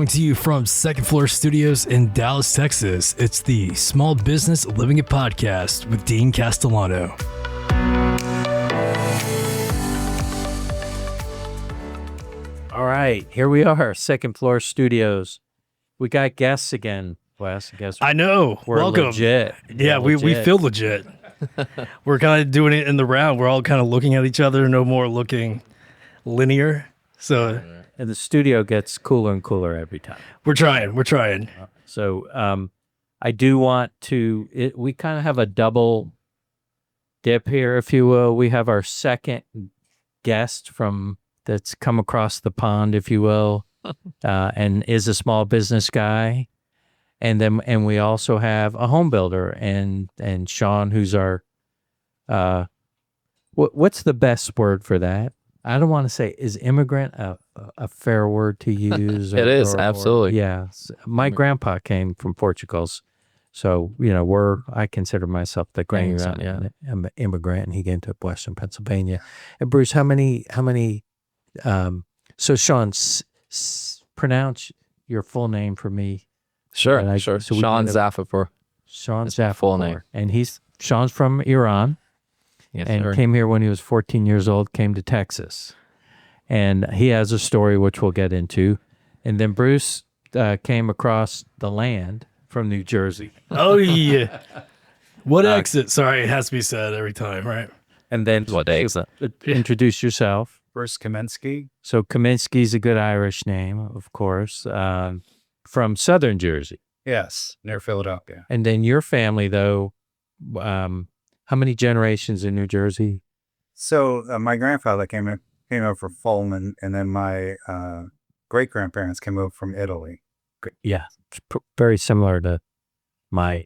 Coming to you from Second Floor Studios in Dallas, Texas, it's the Small Business Living It podcast with Dean Castellano. All right, here we are, Second Floor Studios. We got guests again, Wes. I know. We're Welcome. legit. Yeah, we feel legit. We're kind of doing it in the round. We're all kind of looking at each other, no more looking linear. So, and the studio gets cooler and cooler every time. We're trying. So I do want to, we kind of have a double dip here, if you will. We have our second guest that's come across the pond, if you will, and is a small business guy. And we also have a home builder and Shawn, who's our, what's the best word for that? I don't want to say, is immigrant a fair word to use? It is, absolutely. Yeah. My grandpa came from Portugal. So, I consider myself the grandson, immigrant, and he came to Western Pennsylvania. And Bruce, how many, so Shawn, pronounce your full name for me. Sure. So Shawn Zafarpour. Shawn That's Zafarpour. full name. And Shawn's from Iran. Yes, and sir. came here when he was 14 years old, came to Texas. And he has a story which we'll get into. And then Bruce came across the land from New Jersey. Oh, yeah. What exit? Sorry, it has to be said every time, right? And then What day is that? introduce yourself. Bruce Kaminsky. So Kaminsky's a good Irish name, of course, from Southern Jersey. Yes, near Philadelphia. And then your family, though, how many generations in New Jersey? So my grandfather came over from Fulham, and then my great-grandparents came over from Italy. Yeah, very similar to my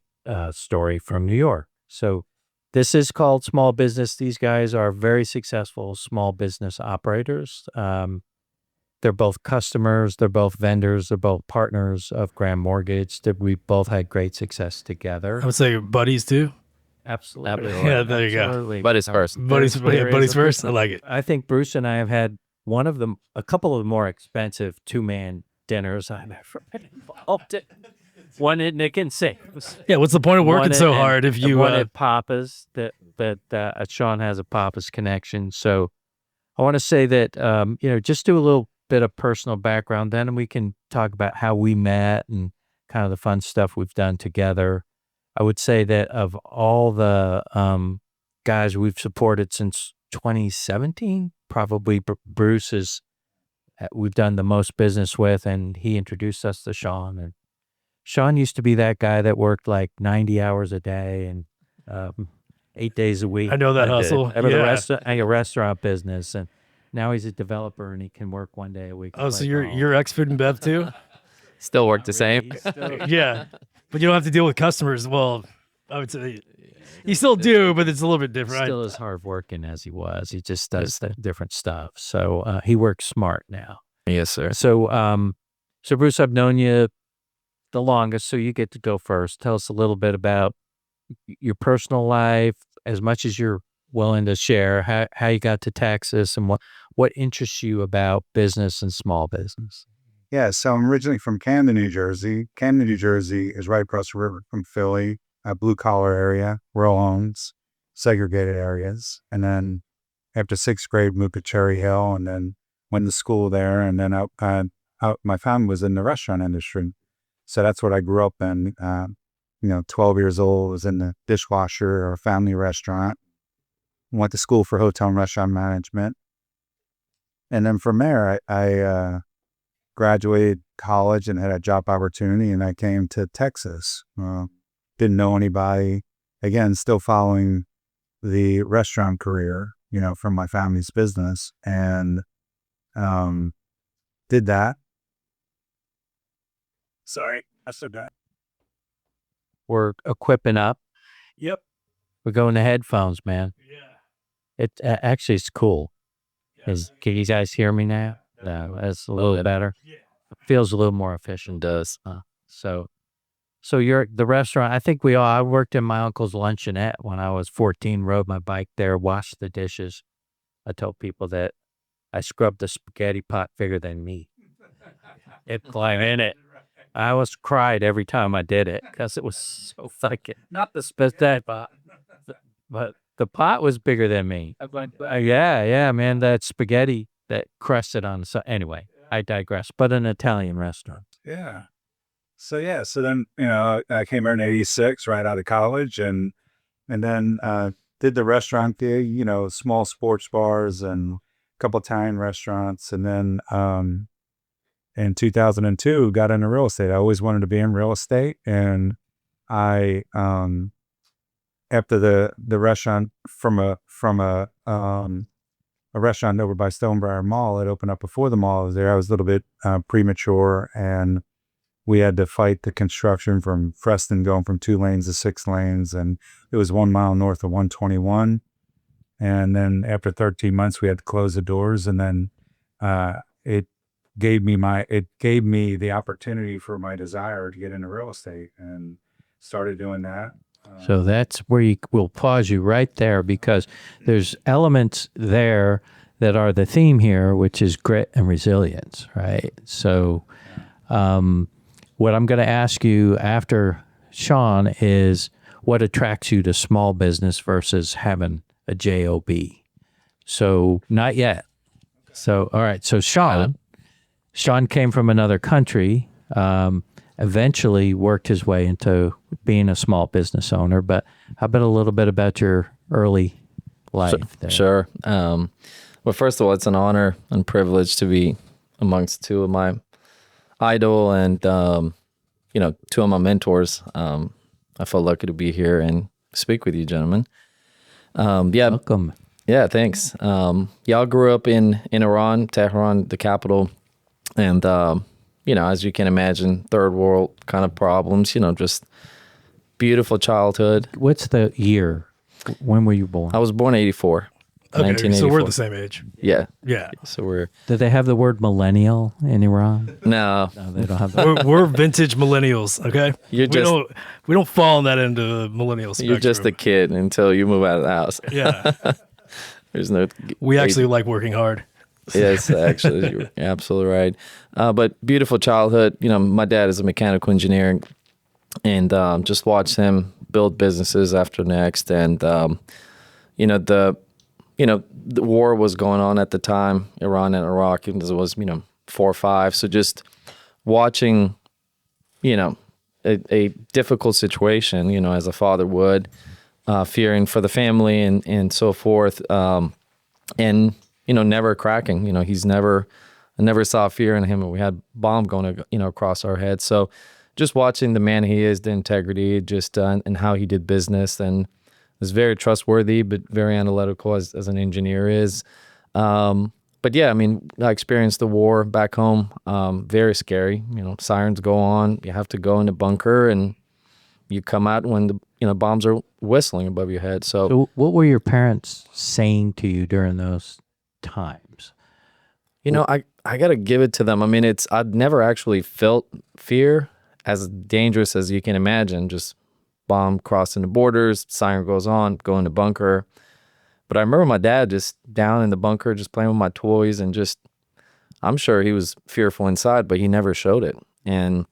story from New York. So this is called Small Business. These guys are very successful small business operators. They're both customers, they're both vendors, they're both partners of Graham Mortgage. We both had great success together. I would say buddies too. Absolutely. Yeah, there you go. Absolutely. Buddies first. Buddies first. I like it. I think Bruce and I have had a couple of the more expensive two-man dinners I've ever been involved in. One at Nick and Sam's. Yeah, what's the point of working so hard if you... One at Papa's, that Shawn has a Papa's connection. So I want to say that, just do a little bit of personal background, then we can talk about how we met and kind of the fun stuff we've done together. I would say that of all the guys we've supported since 2017, probably Bruce we've done the most business with, and he introduced us to Shawn. And Shawn used to be that guy that worked like 90 hours a day and 8 days a week. I know that hustle. A restaurant business, and now he's a developer and he can work 1 day a week. Oh, so you're ex-food and bev too? Still work the same. Yeah. But you don't have to deal with customers. Well, I would say you still do, but it's a little bit different. Still as hardworking as he was. He just does different stuff. So he works smart now. Yes, sir. So Bruce, I've known you the longest, so you get to go first. Tell us a little bit about your personal life, as much as you're willing to share, how you got to Texas and what interests you about business and small business. Yeah, so I'm originally from Camden, New Jersey. Camden, New Jersey is right across the river from Philly, a blue-collar area, row homes, segregated areas. And then after sixth grade, moved to Cherry Hill and then went to school there. And then my family was in the restaurant industry. So that's what I grew up in. 12 years old, was in the dishwasher or a family restaurant. Went to school for hotel and restaurant management. And then from there, I graduated college and had a job opportunity, and I came to Texas. Didn't know anybody. Again, still following the restaurant career, from my family's business, and did that. Sorry, I said that. We're equipping up. Yep. We're going to headphones, man. Yeah. It actually it's cool. Can you guys hear me now? No, that's a little better. Yeah. It feels a little more efficient. Does. So you're the restaurant. I think I worked in my uncle's luncheonette when I was 14, rode my bike there, washed the dishes. I told people that I scrubbed the spaghetti pot bigger than me. It's like in it. I always cried every time I did it because it was so fucking not the spaghetti pot, but the pot was bigger than me. Yeah, man, that spaghetti that crusted on. So anyway, I digress. But an Italian restaurant. Yeah. So then I came here in '86, right out of college, and then did the restaurant gig, small sports bars and a couple Italian restaurants, and then in 2002 got into real estate. I always wanted to be in real estate, and I after the restaurant from a restaurant over by Stonebriar Mall, it opened up before the mall. I was a little bit premature, and we had to fight the construction from Freston going from 2 lanes to 6 lanes, and it was 1 mile north of 121. And then after 13 months, we had to close the doors, and then it gave me the opportunity for my desire to get into real estate, and started doing that. So that's where we'll pause you right there, because there's elements there that are the theme here, which is grit and resilience, right? So what I'm going to ask you after Shawn is what attracts you to small business versus having a job. So not yet. So, all right. So Shawn came from another country, eventually worked his way into being a small business owner. But how about a little bit about your early life there? Sure. Well, first of all, it's an honor and privilege to be amongst two of my idol and, 2 of my mentors. I felt lucky to be here and speak with you, gentlemen. Welcome. Yeah, thanks. Y'all grew up in Iran, Tehran, the capital. And, as you can imagine, third world kind of problems, just beautiful childhood. What's the year? When were you born? I was born 84. Okay, 1984. so we're the same age. Yeah. Yeah. So we're... Did they have the word millennial in Iran? No. No, they don't have that. We're vintage millennials, okay? You're just... We don't fall in that into millennial spectrum. You're just a kid until you move out of the house. Yeah. There's no... We actually like working hard. Yes, actually, you're absolutely right. But beautiful childhood. My dad is a mechanical engineer, and just watched him build businesses after next. And the war was going on at the time, Iran and Iraq, and it was 4 or 5. So just watching, a difficult situation, as a father would, fearing for the family and so forth, and never cracking. I never saw fear in him, and we had bomb going, across our heads. So just watching the man he is, the integrity, just and how he did business, and was very trustworthy, but very analytical as an engineer is. But yeah, I experienced the war back home. Very scary. Sirens go on. You have to go in a bunker, and you come out when the bombs are whistling above your head. So what were your parents saying to you during those times? I got to give it to them. I'd never actually felt fear as dangerous as you can imagine. Just bomb crossing the borders, siren goes on, go in the bunker. But I remember my dad just down in the bunker, just playing with my toys, and just, I'm sure he was fearful inside, but he never showed it. And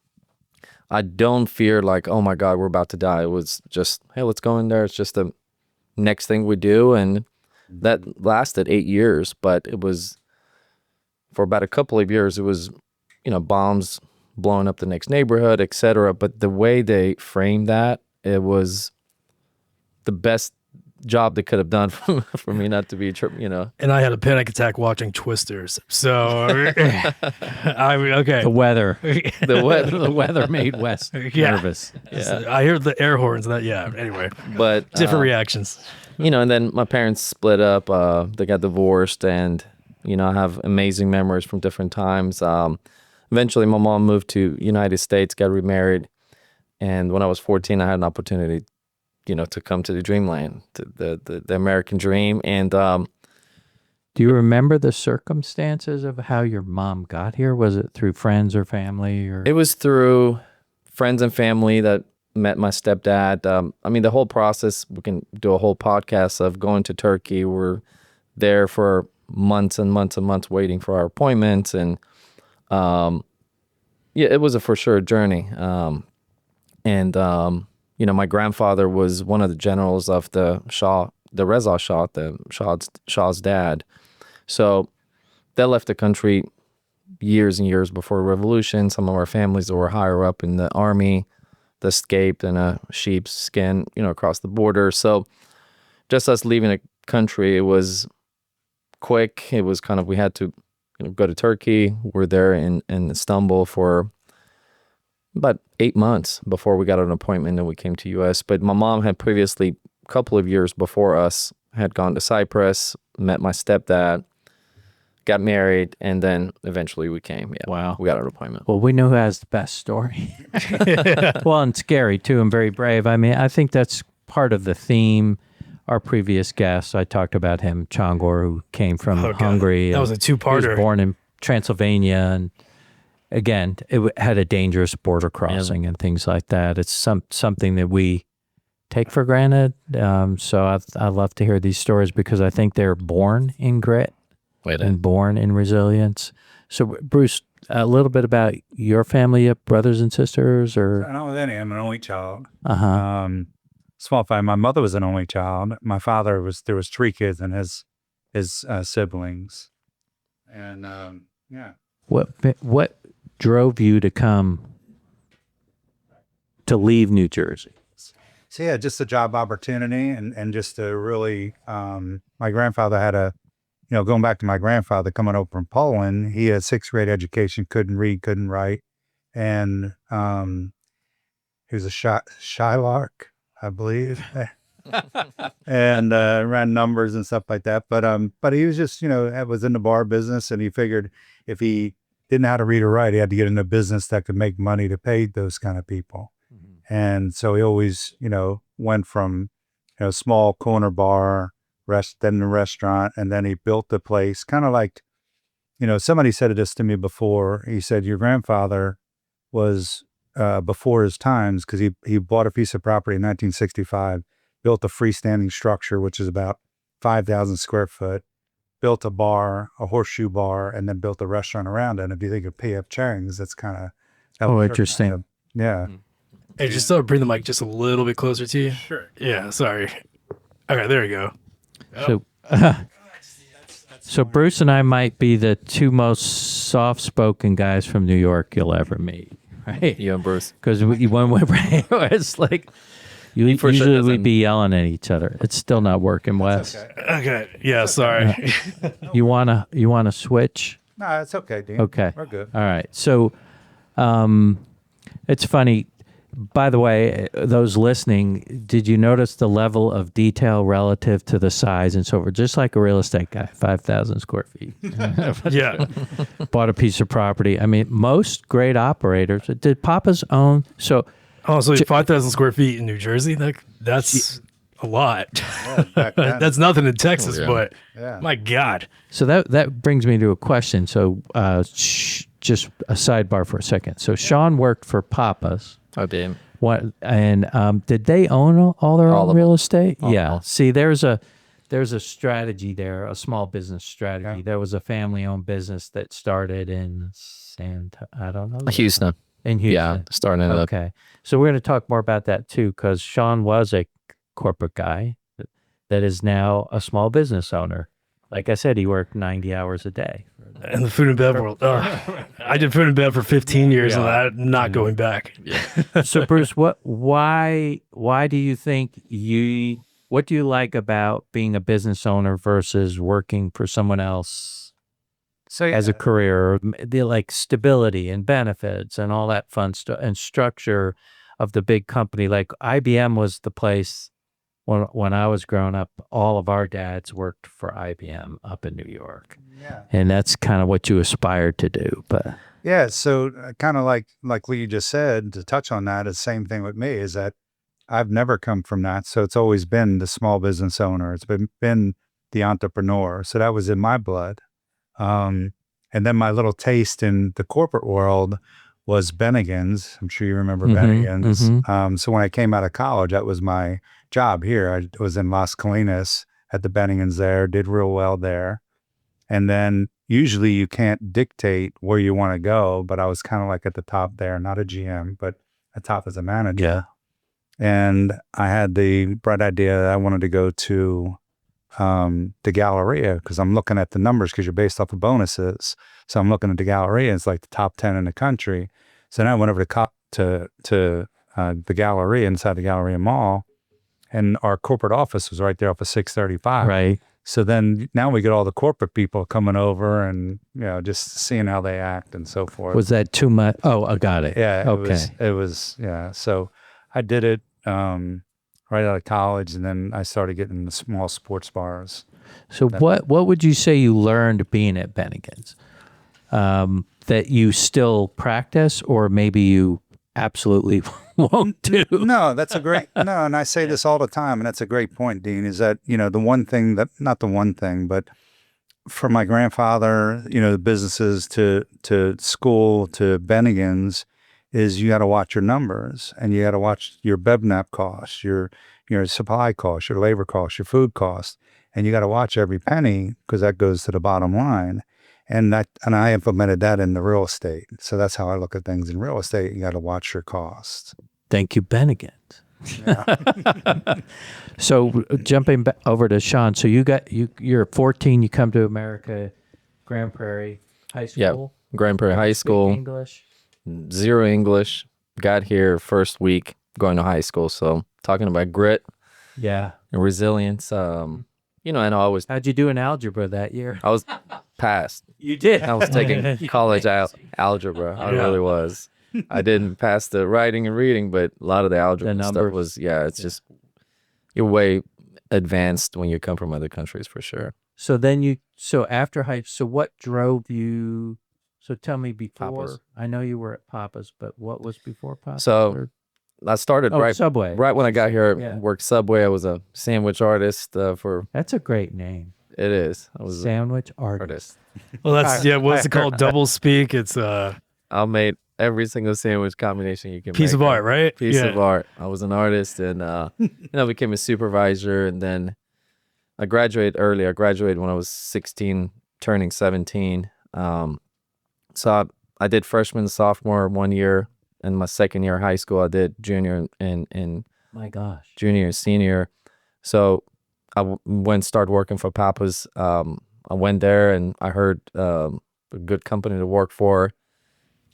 I don't fear like, oh my God, we're about to die. It was just, hey, let's go in there. It's just the next thing we do. And that lasted 8 years, but it was, for about a couple of years, it was, bombs blowing up the next neighborhood, etc. But the way they framed that, it was the best job they could have done for me not to be, And I had a panic attack watching Twisters. So, okay. The weather. The weather made Wes nervous. Yeah. I hear the air horns. Anyway. But different reactions. And then my parents split up. They got divorced, and I have amazing memories from different times. Eventually, my mom moved to United States, got remarried, and when I was 14, I had an opportunity, to come to the dreamland, to the American dream. And do you remember the circumstances of how your mom got here? Was it through friends or family, or? It was through friends and family that met my stepdad. The whole process, we can do a whole podcast of going to Turkey. We're there for months and months and months waiting for our appointments. And Yeah, it was a for sure journey. And my grandfather was one of the generals of the Reza Shah, Shah's dad. So they left the country years and years before revolution. Some of our families that were higher up in the army, that escaped in a sheep's skin, across the border. So just us leaving the country, it was quick. It was kind of, we had to go to Turkey. We're there in Istanbul for about 8 months before we got an appointment and we came to U.S. But my mom had previously, a couple of years before us, had gone to Cyprus, met my stepdad, got married, and then eventually we came. Yeah, Wow. we got an appointment. Well, we know who has the best story. Well, and scary too, and very brave. I mean, I think that's part of the theme. Our previous guest, I talked about him, Chongor, who came from Hungary. That was a two-parter. He was born in Transylvania, and again, it had a dangerous border crossing and things like that. It's something that we take for granted. So I love to hear these stories because I think they're born in grit and born in resilience. So, Bruce, a little bit about your family, you have brothers and sisters, or? Not with any. I'm an only child. Uh-huh. Small family. My mother was an only child. My father there was 3 kids and his siblings. And yeah. What drove you to leave New Jersey? So yeah, just a job opportunity and just to really, my grandfather had going back to my grandfather coming over from Poland, he had 6th grade education, couldn't read, couldn't write. And he was a Shylock, I believe. And ran numbers and stuff like that. But he was just, was in the bar business, and he figured if he didn't know how to read or write, he had to get into a business that could make money to pay those kind of people. Mm-hmm. And so he always, went from, small corner bar, then the restaurant, and then he built the place. Kind of like, somebody said this to me before. He said, your grandfather was before his times, because he bought a piece of property in 1965, built a freestanding structure, which is about 5,000 square foot, built a bar, a horseshoe bar, and then built a restaurant around it. And if you think of P.F. Chang's, that's kind of Interesting. Yeah. Hey, just bring the mic just a little bit closer to you. Sure. Yeah, sorry. Okay, there you go. So Bruce and I might be the 2 most soft-spoken guys from New York you'll ever meet, right? You and Bruce. Because it's like usually we'd be yelling at each other. It's still not working, Wes. Okay. Yeah, sorry. You wanna switch? No, it's okay, Dean. Okay. We're good. All right. So, it's funny. By the way, those listening, did you notice the level of detail relative to the size and so forth? Just like a real estate guy, 5,000 square feet. Yeah. Bought a piece of property. I mean, most great operators, did Papa's own? So 5,000 square feet in New Jersey? That's a lot. Yeah, back then. That's nothing in Texas, but Yeah. my God. So that brings me to a question. So just a sidebar for a second. So Shawn worked for Papa's. I did. What and did they own all their own real estate? Yeah. See, there's a strategy there, a small business strategy. Yeah. There was a family-owned business that started in Houston. In Houston. Yeah, starting it up. Okay. So we're going to talk more about that too, because Shawn was a corporate guy that is now a small business owner. Like I said, he worked 90 hours a day. In the food and bev world. I did food and bev for 15 years and I'm not going back. Yeah. So Bruce, why do you think what do you like about being a business owner versus working for someone else as a career? The like stability and benefits and all that fun stuff and structure of the big company. Like IBM was the place when I was growing up, all of our dads worked for IBM up in New York. Yeah. And that's kind of what you aspired to do. But yeah, so kind of like what you just said, to touch on that, is the same thing with me, is that I've never come from that. So it's always been the small business owner. It's been the entrepreneur. So that was in my blood. And then my little taste in the corporate world was Bennigan's. I'm sure you remember Bennigan's. Mm-hmm. So when I came out of college, that was my job here. I was in Las Colinas at the Bennigan's there, did real well there. And then usually you can't dictate where you want to go, but I was kind of like at the top there, not a GM, but at top as a manager. Yeah. And I had the bright idea that I wanted to go to the Galleria, because I'm looking at the numbers, because you're based off of bonuses. So I'm looking at the Galleria, it's like the top 10 in the country. So then I went over to the Galleria, inside the Galleria Mall, and our corporate office was right there off of 635. Right. So then now we get all the corporate people coming over and, just seeing how they act and so forth. Was that too much? Oh, I got it. Yeah. Okay. It was, yeah. So I did it right out of college, and then I started getting the small sports bars. So what would you say you learned being at Bennigan's that you still practice, or maybe you absolutely won't do? No, that's a great, no, and I say this all the time, and that's a great point, Dean, is that, the one thing that, not the one thing, but from my grandfather, the businesses to school to Bennigan's, is you got to watch your numbers, and you got to watch your BevNap costs, your supply costs, your labor costs, your food costs, and you got to watch every penny, because that goes to the bottom line. And I implemented that in the real estate. So that's how I look at things in real estate. You got to watch your costs. Thank you, Bennigan's. Yeah. So jumping back over to Shawn, so you're 14, you come to America, Grand Prairie High School. Yeah, Grand Prairie High School. English. Zero English. Got here first week going to high school. So talking about grit Yeah. and resilience. And I always, How'd you do in algebra that year? I was passed. You did. I was taking college algebra. I really was. I didn't pass the writing and reading, but a lot of the algebra The stuff numbers. was, it's just, you're way advanced when you come from other countries for sure. So then after so what drove you? So tell me before. Papa's. I know you were at Papa's, but what was before Papa's? So I started Subway. right when I got here. Yeah. Worked Subway. I was a sandwich artist for. That's a great name. It is. I was Sandwich an artist. artist. Well, that's what's it called? Double speak. It's I made every single sandwich combination you can piece make. of art, right? Piece of art. I was an artist, and became a supervisor, and then I graduated early. I graduated when I was 16, turning 17. So I did freshman, sophomore 1 year. In my second year of high school, I did junior and My gosh. junior and senior. So I started working for Papa's. I went there, and I heard a good company to work for.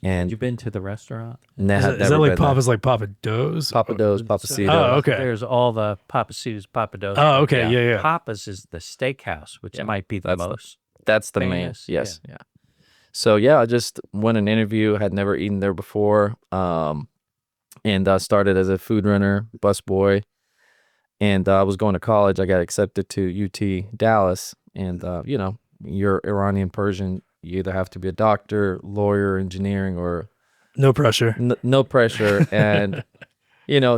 And You been to the restaurant? Is that like Papa's, like Papa Do's? Papa Do's, Papa Cito. Oh, okay. There's all the Papacitos, Papa Do's. Oh, okay. Yeah. Papa's is the steakhouse, which Yeah, might be the that's the- most. That's the famous, main. Yes. Yeah. So I just went an interview. Had never eaten there before. And I started as a food runner, busboy. And I was going to college. I got accepted to UT Dallas. And you're Iranian Persian. You either have to be a doctor, lawyer, engineering, or No pressure. no pressure. And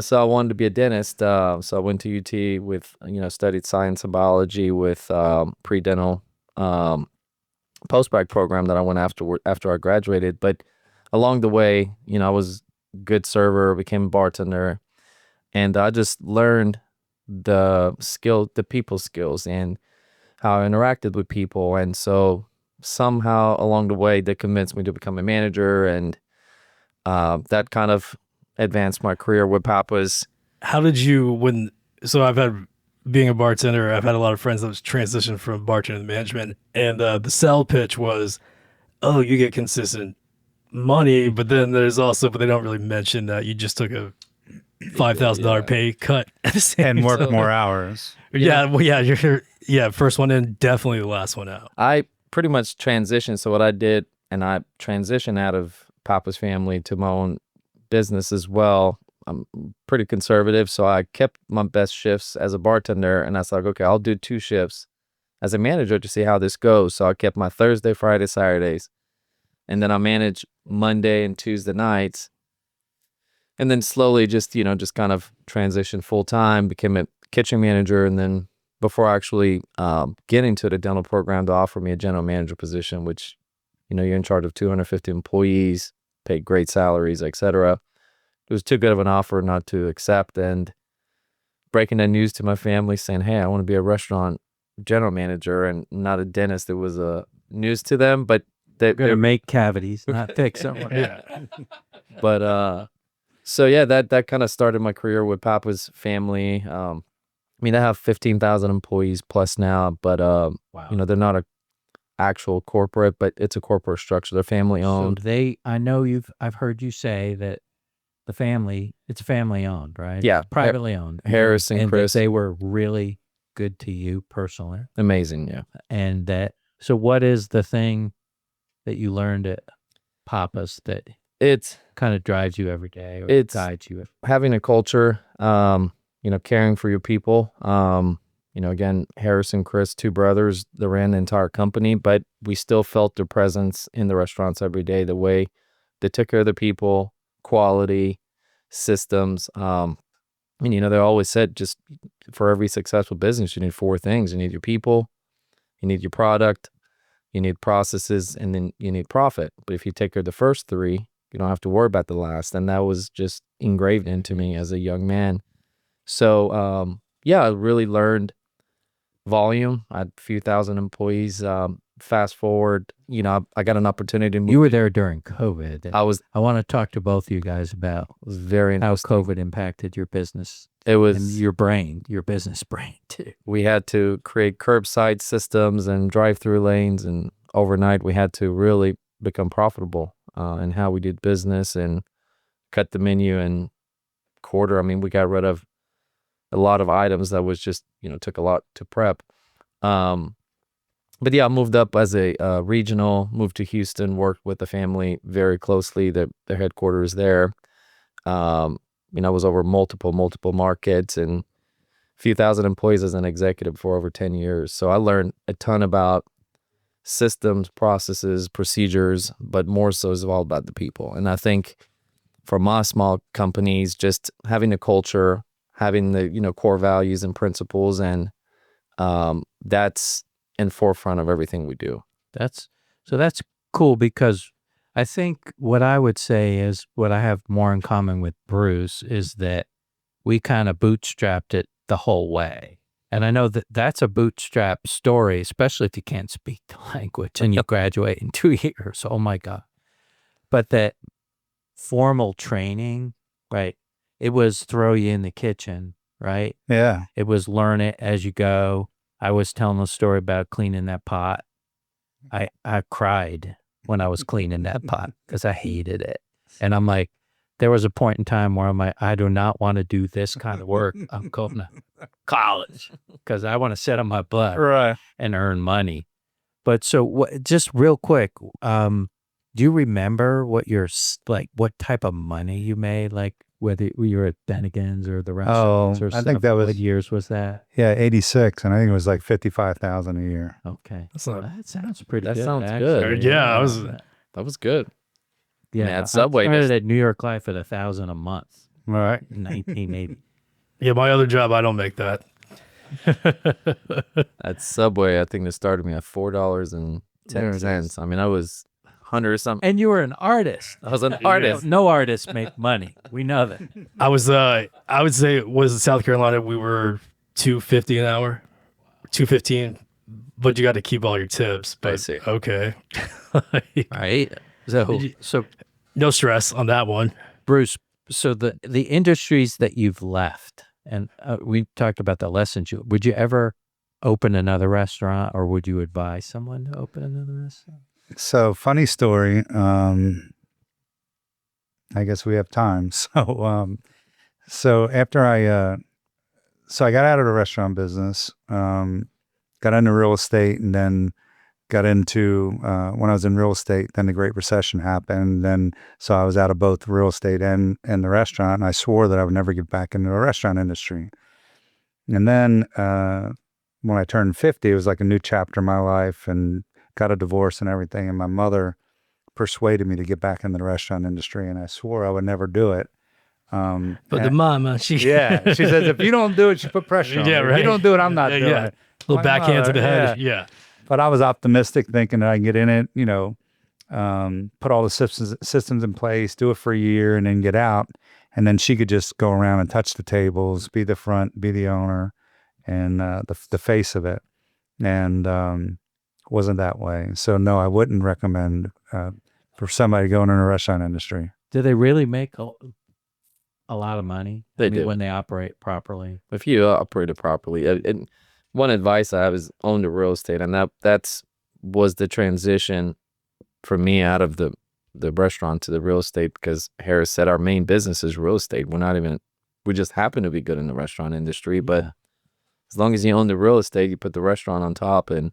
so I wanted to be a dentist. So I went to UT with studied science and biology with pre-dental post-bac program that I went after I graduated. But along the way, I was a good server, became a bartender, and I just learned the people skills and how I interacted with people. And so somehow along the way, they convinced me to become a manager, and that kind of advanced my career with Papa's. How did you, being a bartender, I've had a lot of friends that was transitioned from bartender to management, and the sell pitch was, oh, you get consistent money, but then but they don't really mention that you just took a $5,000 pay cut at the same And work time. more hours. Yeah, first one in, definitely the last one out. I pretty much transitioned. So what I did, and I transitioned out of Papa's family to my own business as well. I'm pretty conservative, so I kept my best shifts as a bartender, and I was like, okay, I'll do 2 shifts as a manager to see how this goes. So I kept my Thursday, Friday, Saturdays, and then I managed Monday and Tuesday nights, and then slowly just kind of transitioned full time, became a kitchen manager, and then before actually getting to the dental program, to offer me a general manager position, which you're in charge of 250 employees, paid great salaries, etc. It was too good of an offer not to accept, and breaking that news to my family saying, hey, I want to be a restaurant general manager and not a dentist. It was a news to them, but We're gonna make cavities, not fix them. Yeah. but so yeah, that kind of started my career with Papa's family. I mean, I have 15,000 employees plus now, but Wow. you know, they're not a actual corporate, but it's a corporate structure. They're family owned. So I know I've heard you say that it's family owned, right? Yeah. Privately owned. Harris and that Chris. they were really good to you personally. Amazing, yeah. And so what is the thing that you learned at Papa's that It's kind of drives you every day or It's- guides you? having a culture, you know, caring for your people. You know, again, Harris and Chris, two brothers that ran the entire company, but we still felt their presence in the restaurants every day, the way they took care of the people, quality, systems. I mean, you know, they always said just for every successful business, you need four things. You need your people, you need your product, you need processes, and then you need profit. But if you take care of the first three, you don't have to worry about the last. And that was just engraved into me as a young man. So, yeah, I really learned volume. I had a few thousand employees. Fast forward, you know, I got an opportunity to move. You were there during COVID. I want to talk to both of you guys about was very how interesting. COVID impacted your business It and was, your brain, your business brain too. we had to create curbside systems and drive-through lanes, and overnight we had to really become profitable in how we did business and cut the menu and quarter. I mean, we got rid of a lot of items that was just, you know, took a lot to prep. But yeah, I moved up as a regional, moved to Houston, worked with the family very closely, their headquarters there. You know, I was over multiple markets and a few thousand employees as an executive for over 10 years. So I learned a ton about systems, processes, procedures, but more so is all about the people. And I think for my small companies, just having a culture, having the, you know, core values and principles, and that's in forefront of everything we do. That's cool, because I think what I would say is what I have more in common with Bruce is that we kind of bootstrapped it the whole way. And I know that that's a bootstrap story, especially if you can't speak the language and you graduate in 2 years. Oh my God. But that formal training, right? It was throw you in the kitchen, right? Yeah. It was learn it as you go. I was telling a story about cleaning that pot. I cried when I was cleaning that pot because I hated it. And I'm like, there was a point in time where I'm like, I do not want to do this kind of work. I'm going to college because I want to sit on my butt Right. and earn money. But so just real quick, do you remember what what type of money you made? Like whether you were at Bennigan's or the restaurants or I stuff? think that was, What years was that? yeah, 86. And I think it was like 55,000 a year. Okay. That's not, That sounds pretty That good. sounds actually. good. Yeah, I was- That was good. Yeah. at Subway, I started just- at New York Life at $1,000 a month All right. in 1980. yeah, my other job, I don't make that. At Subway, I think they started me at $4.10. I mean, I was 100 or something. And you were an artist. I was an artist. No artists make money. We know that. I was, I would say it was in South Carolina. We were $2.50 an hour, $2.15, but you got to keep all your tips. But see. okay. Right. So No stress on that one. Bruce, so the industries that you've left, and we talked about the lessons. Would you ever open another restaurant, or would you advise someone to open another restaurant? So funny story. I guess we have time. So after I got out of the restaurant business, got into real estate, and then got into, when I was in real estate, then the Great Recession happened. Then, so I was out of both real estate and the restaurant. And I swore that I would never get back into the restaurant industry. And then, when I turned 50, it was like a new chapter in my life, and got a divorce and everything. And my mother persuaded me to get back into the restaurant industry, and I swore I would never do it. But the mama, she Yeah, she says, if you don't do it, she put pressure on me. Yeah, If right. you don't do it, I'm not doing it. little My backhand to the mother, head. Yeah. But I was optimistic, thinking that I can get in it, put all the systems in place, do it for a year, and then get out. And then she could just go around and touch the tables, be the front, be the owner, and the face of it. And wasn't that way. So no, I wouldn't recommend for somebody going in the restaurant industry. Do they really make a lot of money? They I mean, do. when they operate properly. If you operate it properly. And one advice I have is own the real estate, and that's was the transition for me out of the restaurant to the real estate, because Harris said our main business is real estate. We just happen to be good in the restaurant industry, but as long as you own the real estate, you put the restaurant on top and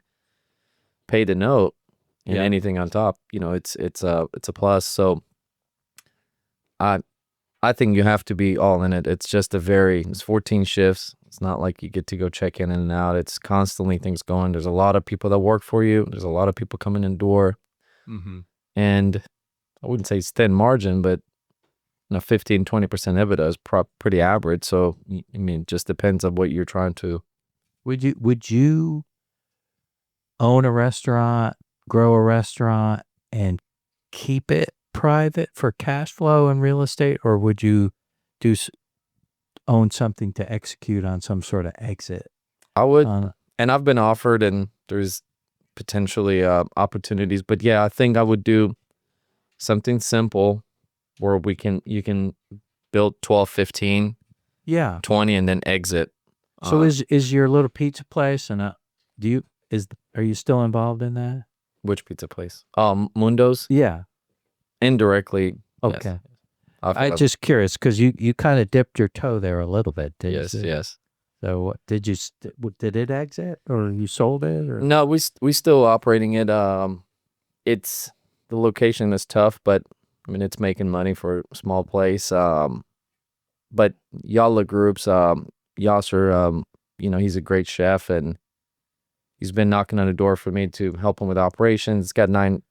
pay the note, and anything on top, it's a plus. So I think you have to be all in it. It's 14 shifts. It's not like you get to go check in and out. It's constantly things going. There's a lot of people that work for you. There's a lot of people coming in the door. Mm-hmm. And I wouldn't say it's thin margin, but 15, 20% EBITDA is pretty average. So, I mean, it just depends on what you're trying to. Would you own a restaurant, grow a restaurant, and keep it private for cash flow and real estate, or would you own something to execute on some sort of exit? I would, and I've been offered, and there's potentially opportunities, but yeah, I think I would do something simple where you can build 12, 15, 20, and then exit. So is your little pizza place, and are you still involved in that? Which pizza place? Mundo's? Yeah. Indirectly. Okay. Yes. I'm just curious, because you kind of dipped your toe there a little bit. Yes. So did it exit, or you sold it? Or? No, we still operating it. It's the location is tough, but I mean, it's making money for a small place. But Yalla Groups, Yasser, he's a great chef, and he's been knocking on the door for me to help him with operations. He's got 9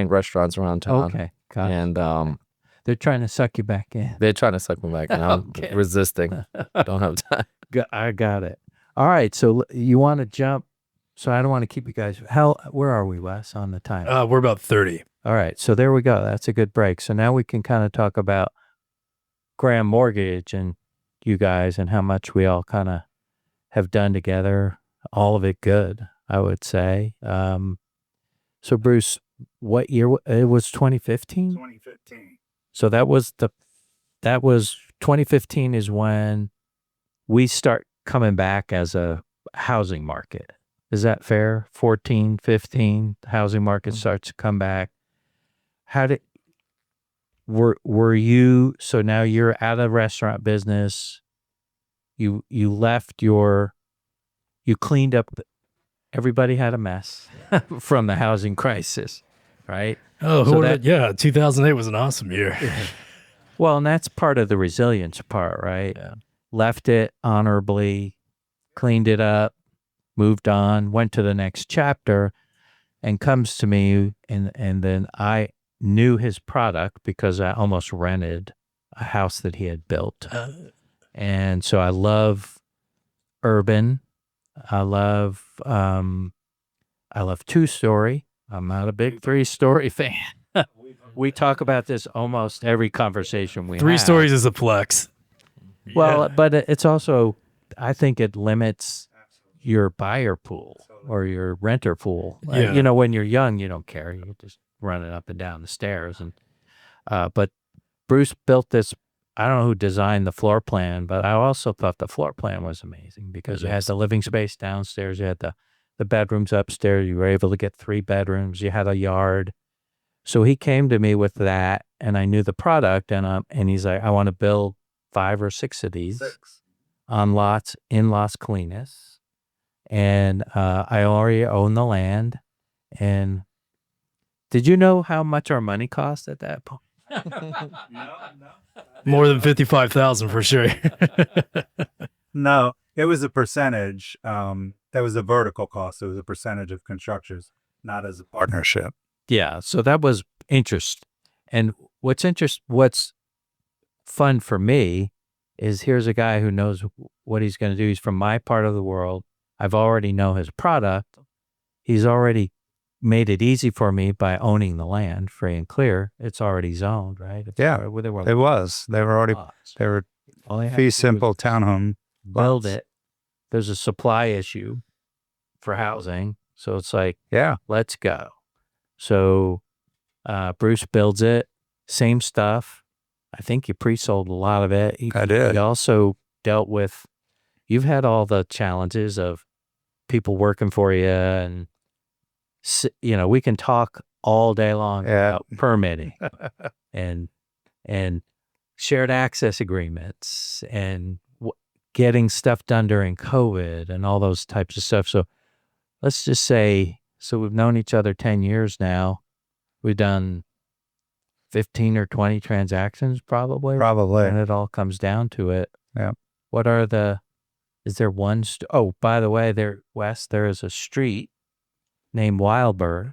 restaurants around town. Okay, got it. And they're trying to suck you back in. they're trying to suck me back in. I'm resisting. Don't have time. I got it. All right, so you want to jump? So I don't want to keep you guys. Where are we, Wes, on the time? We're about 30. All right, so there we go. That's a good break. So now we can kind of talk about Graham Mortgage and you guys, and how much we all kind of have done together. All of it good, I would say. So Bruce, what year? It was 2015? 2015. So that was 2015 is when we start coming back as a housing market. Is that fair? 14, 15, the housing market starts to come back. Were you, so now you're out of restaurant business. You left you cleaned up, everybody had a mess from the housing crisis, right? Oh, 2008 was an awesome year. Well, and that's part of the resilience part, right? Yeah. Left it honorably, cleaned it up, moved on, went to the next chapter, and comes to me, and then I knew his product because I almost rented a house that he had built. And so I love urban. I love 2-story. I'm not a big 3-story fan. We talk about this almost every conversation we have. 3 stories is a flex. Well, but it's also, I think it limits your buyer pool or your renter pool. Yeah. When you're young, you don't care. You just run it up and down the stairs. But Bruce built this. I don't know who designed the floor plan, but I also thought the floor plan was amazing because you had the living space downstairs, you had the bedrooms upstairs, you were able to get 3 bedrooms, you had a yard. So he came to me with that, and I knew the product, and he's like, I want to build 5 or 6 of these on lots in Las Colinas, and I already own the land. And did you know how much our money cost at that point? More than 55,000 for sure. No, it was a percentage. That was a vertical cost. It was a percentage of constructions, not as a partnership. Yeah, so that was interest. And what's fun for me is here's a guy who knows what he's going to do. He's from my part of the world. I've already know his product. He's already made it easy for me by owning the land free and clear. It's already zoned, right? It was. They were already, they were fee simple townhome. Build it. There's a supply issue for housing. So it's like, Yeah. let's go. So Bruce builds it, same stuff. I think you pre-sold a lot of it. I did. You also dealt with, you've had all the challenges of people working for you, and we can talk all day long about permitting and shared access agreements and getting stuff done during COVID and all those types of stuff. So let's just say, so we've known each other 10 years now. We've done 15 or 20 transactions probably. And it all comes down to it. Yeah. What are is there one, oh, by the way, west, there is a street named Wildbird.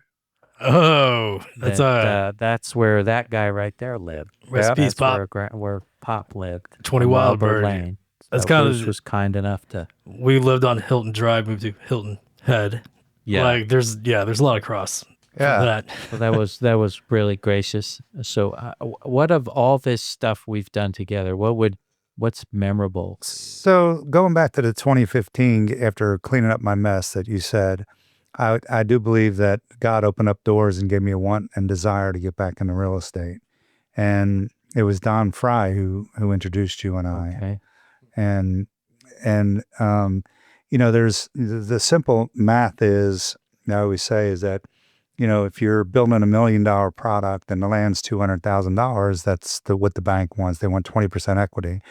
Oh, that's where that guy right there lived. Rest in peace, Pop. Where Pop lived. 20 Wildbird Lane. That's So kind Bruce of, was kind enough to. we lived on Hilton Drive, moved to Hilton Head. Yeah. Like there's a lot of cross. Yeah. That. Well, that was really gracious. So what of all this stuff we've done together, what's memorable? So going back to the 2015, after cleaning up my mess that you said, I do believe that God opened up doors and gave me a want and desire to get back into real estate. And it was Don Fry who introduced you and I. Okay. And there's the simple math is, I always say, is that, if you're building $1 million product and the land's $200,000, that's what the bank wants. They want 20% equity.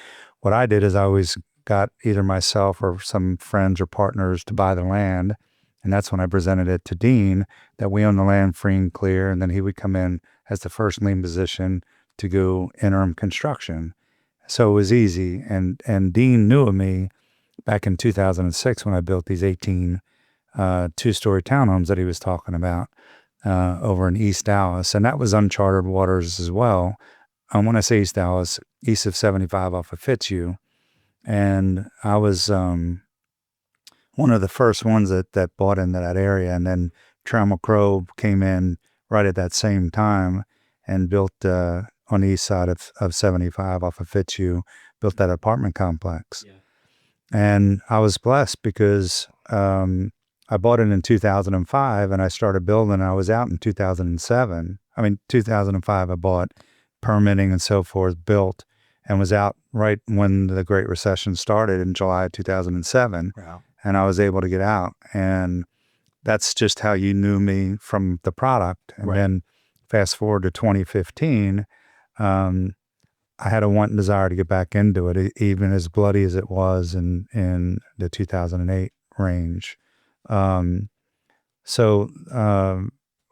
What I did is I always got either myself or some friends or partners to buy the land. And that's when I presented it to Dean that we own the land free and clear. And then he would come in as the first lien position to go interim construction. So it was easy. And Dean knew of me back in 2006 when I built these 18 two-story townhomes that he was talking about over in East Dallas. And that was uncharted waters as well. When I say East Dallas, east of 75 off of Fitzhugh. And I was one of the first ones that bought into that area. And then Trammell Crow came in right at that same time and built on the east side of 75 off of Fitzhugh, built that apartment complex. Yeah. And I was blessed because I bought it in 2005 and I started building, and I was out in 2007. 2005 I bought, permitting and so forth, built, and was out right when the Great Recession started in July of 2007. Wow. And I was able to get out. And that's just how you knew me from the product. And then fast forward to 2015, I had a want and desire to get back into it, even as bloody as it was in the 2008 range. So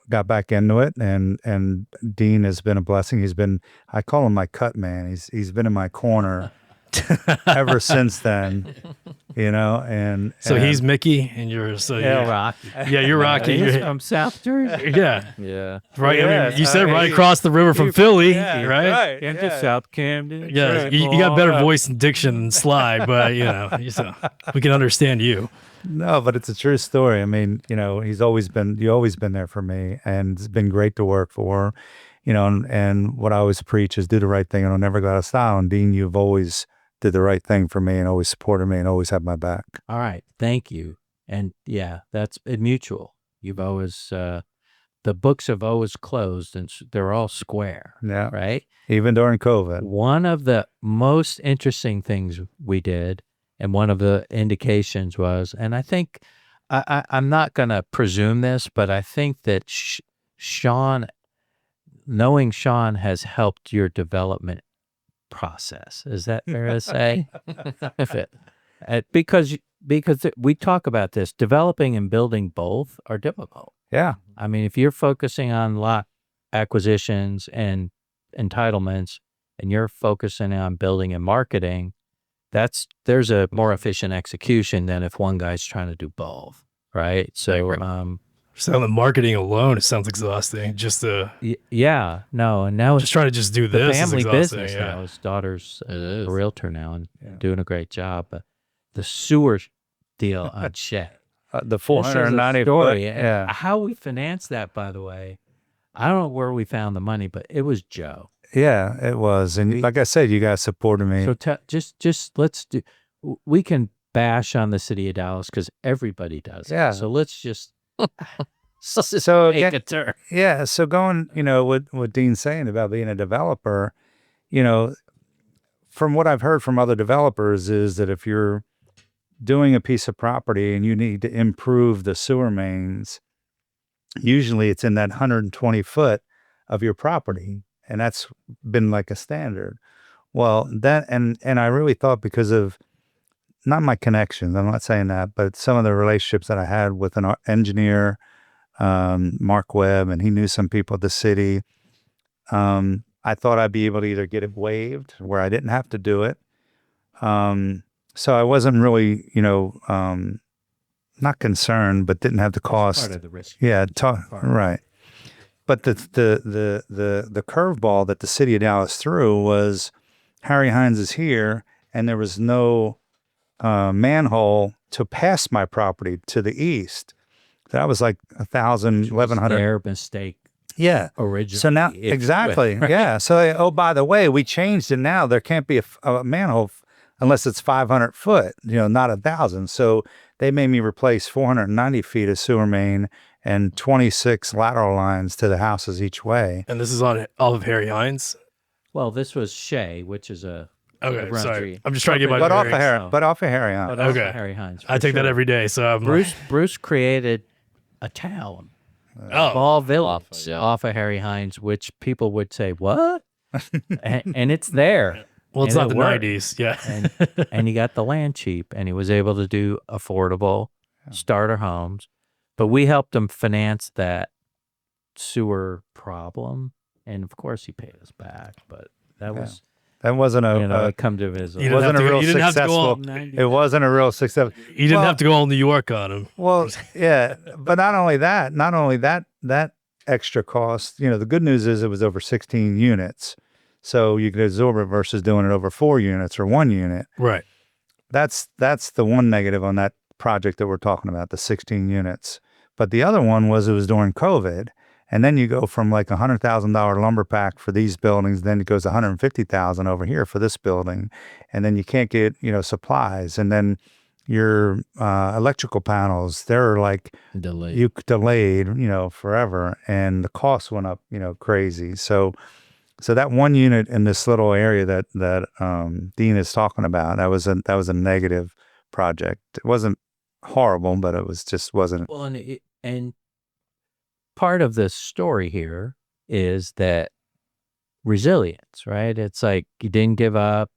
got back into it, and Dean has been a blessing. I call him my cut man. He's been in my corner ever since then, and so he's Mickey and you're Rocky. Yeah, you're Rocky. He's from South Jersey. Yeah. Yeah. Right. Yes. You said right across the river from Philly, right? Into South Camden. Yeah. You got better voice and diction than Sly, but we can understand you. No, but it's a true story. You've always been there for me, and it's been great to work for, and what I always preach is do the right thing and I'll never go out of style. And Dean, you've always did the right thing for me and always supported me and always had my back. All right. Thank you. And yeah, that's mutual. You've always, the books have always closed and they're all square. Yeah. Right. Even during COVID. One of the most interesting things we did, and one of the indications was, and I think, I'm not going to presume this, but I think that Shawn, knowing Shawn has helped your development process. Is that fair to say? Because we talk about this, developing and building both are difficult. Yeah. If you're focusing on lot acquisitions and entitlements, and you're focusing on building and marketing, there's a more efficient execution than if one guy's trying to do both, right? So, so the marketing alone, it sounds exhausting. Just and now just trying to just do the this family is exhausting, business now. His daughter's a realtor now and doing a great job. But the sewer deal on Shay, the 490 story. Yeah, how we financed that, by the way, I don't know where we found the money, but it was Joe. Yeah, it was. And like I said, you guys supported me. So just let's we can bash on the city of Dallas because everybody does. Yeah. So let's just So Make again, a turn. yeah. So going, what Dean's saying about being a developer, from what I've heard from other developers is that if you're doing a piece of property and you need to improve the sewer mains, usually it's in that 120 foot of your property. And that's been like a standard. Well, and I really thought because of not my connections, I'm not saying that, but some of the relationships that I had with an engineer, Mark Webb, and he knew some people at the city. I thought I'd be able to either get it waived where I didn't have to do it. So I wasn't really, not concerned, but didn't have the cost. Part of the risk. Yeah, right. But the curveball that the city of Dallas threw was Harry Hines is here, and there was no manhole to pass my property to the east. That was like 1,000, 1,100. Their mistake. Yeah. Originally. So now, exactly. Right? Yeah. So, by the way, we changed it now. There can't be a manhole unless it's 500 foot, not 1,000. So they made me replace 490 feet of sewer main and 26 lateral lines to the houses each way. And this is on all of Harry Hines. Well, this was Shea, which is a Okay, run sorry. tree. I'm just trying to get my But off bearings. of Harry Hines. But also Okay. Harry Hines. I for take that sure. every day, so I'm Bruce created a town, oh, small village yeah. off of Harry Hines, which people would say, "What?" and it's there. well, it's and not it the worked. 90s, yeah. And he got the land cheap, and he was able to do affordable starter homes. But we helped him finance that sewer problem, and of course, he paid us back. But that was, That wasn't a, it come to his. You didn't wasn't have a to- real you didn't have to go all- successful. It wasn't a real success. You didn't Well- have to go all New York on him. Well, yeah, but not only that extra cost, the good news is it was over 16 units. So you could absorb it versus doing it over 4 units or 1 unit. Right. That's the one negative on that project that we're talking about, the 16 units. But the other one was it was during COVID. And then you go from like $100,000 lumber pack for these buildings, then it goes $150,000 over here for this building. And then you can't get, supplies. And then your electrical panels, they're like Delayed. delayed, forever. And the cost went up, crazy. So that 1 unit in this little area that Dean is talking about, that was a negative project. It wasn't horrible, but it wasn't. Well, and part of the story here is that resilience, right? It's like you didn't give up.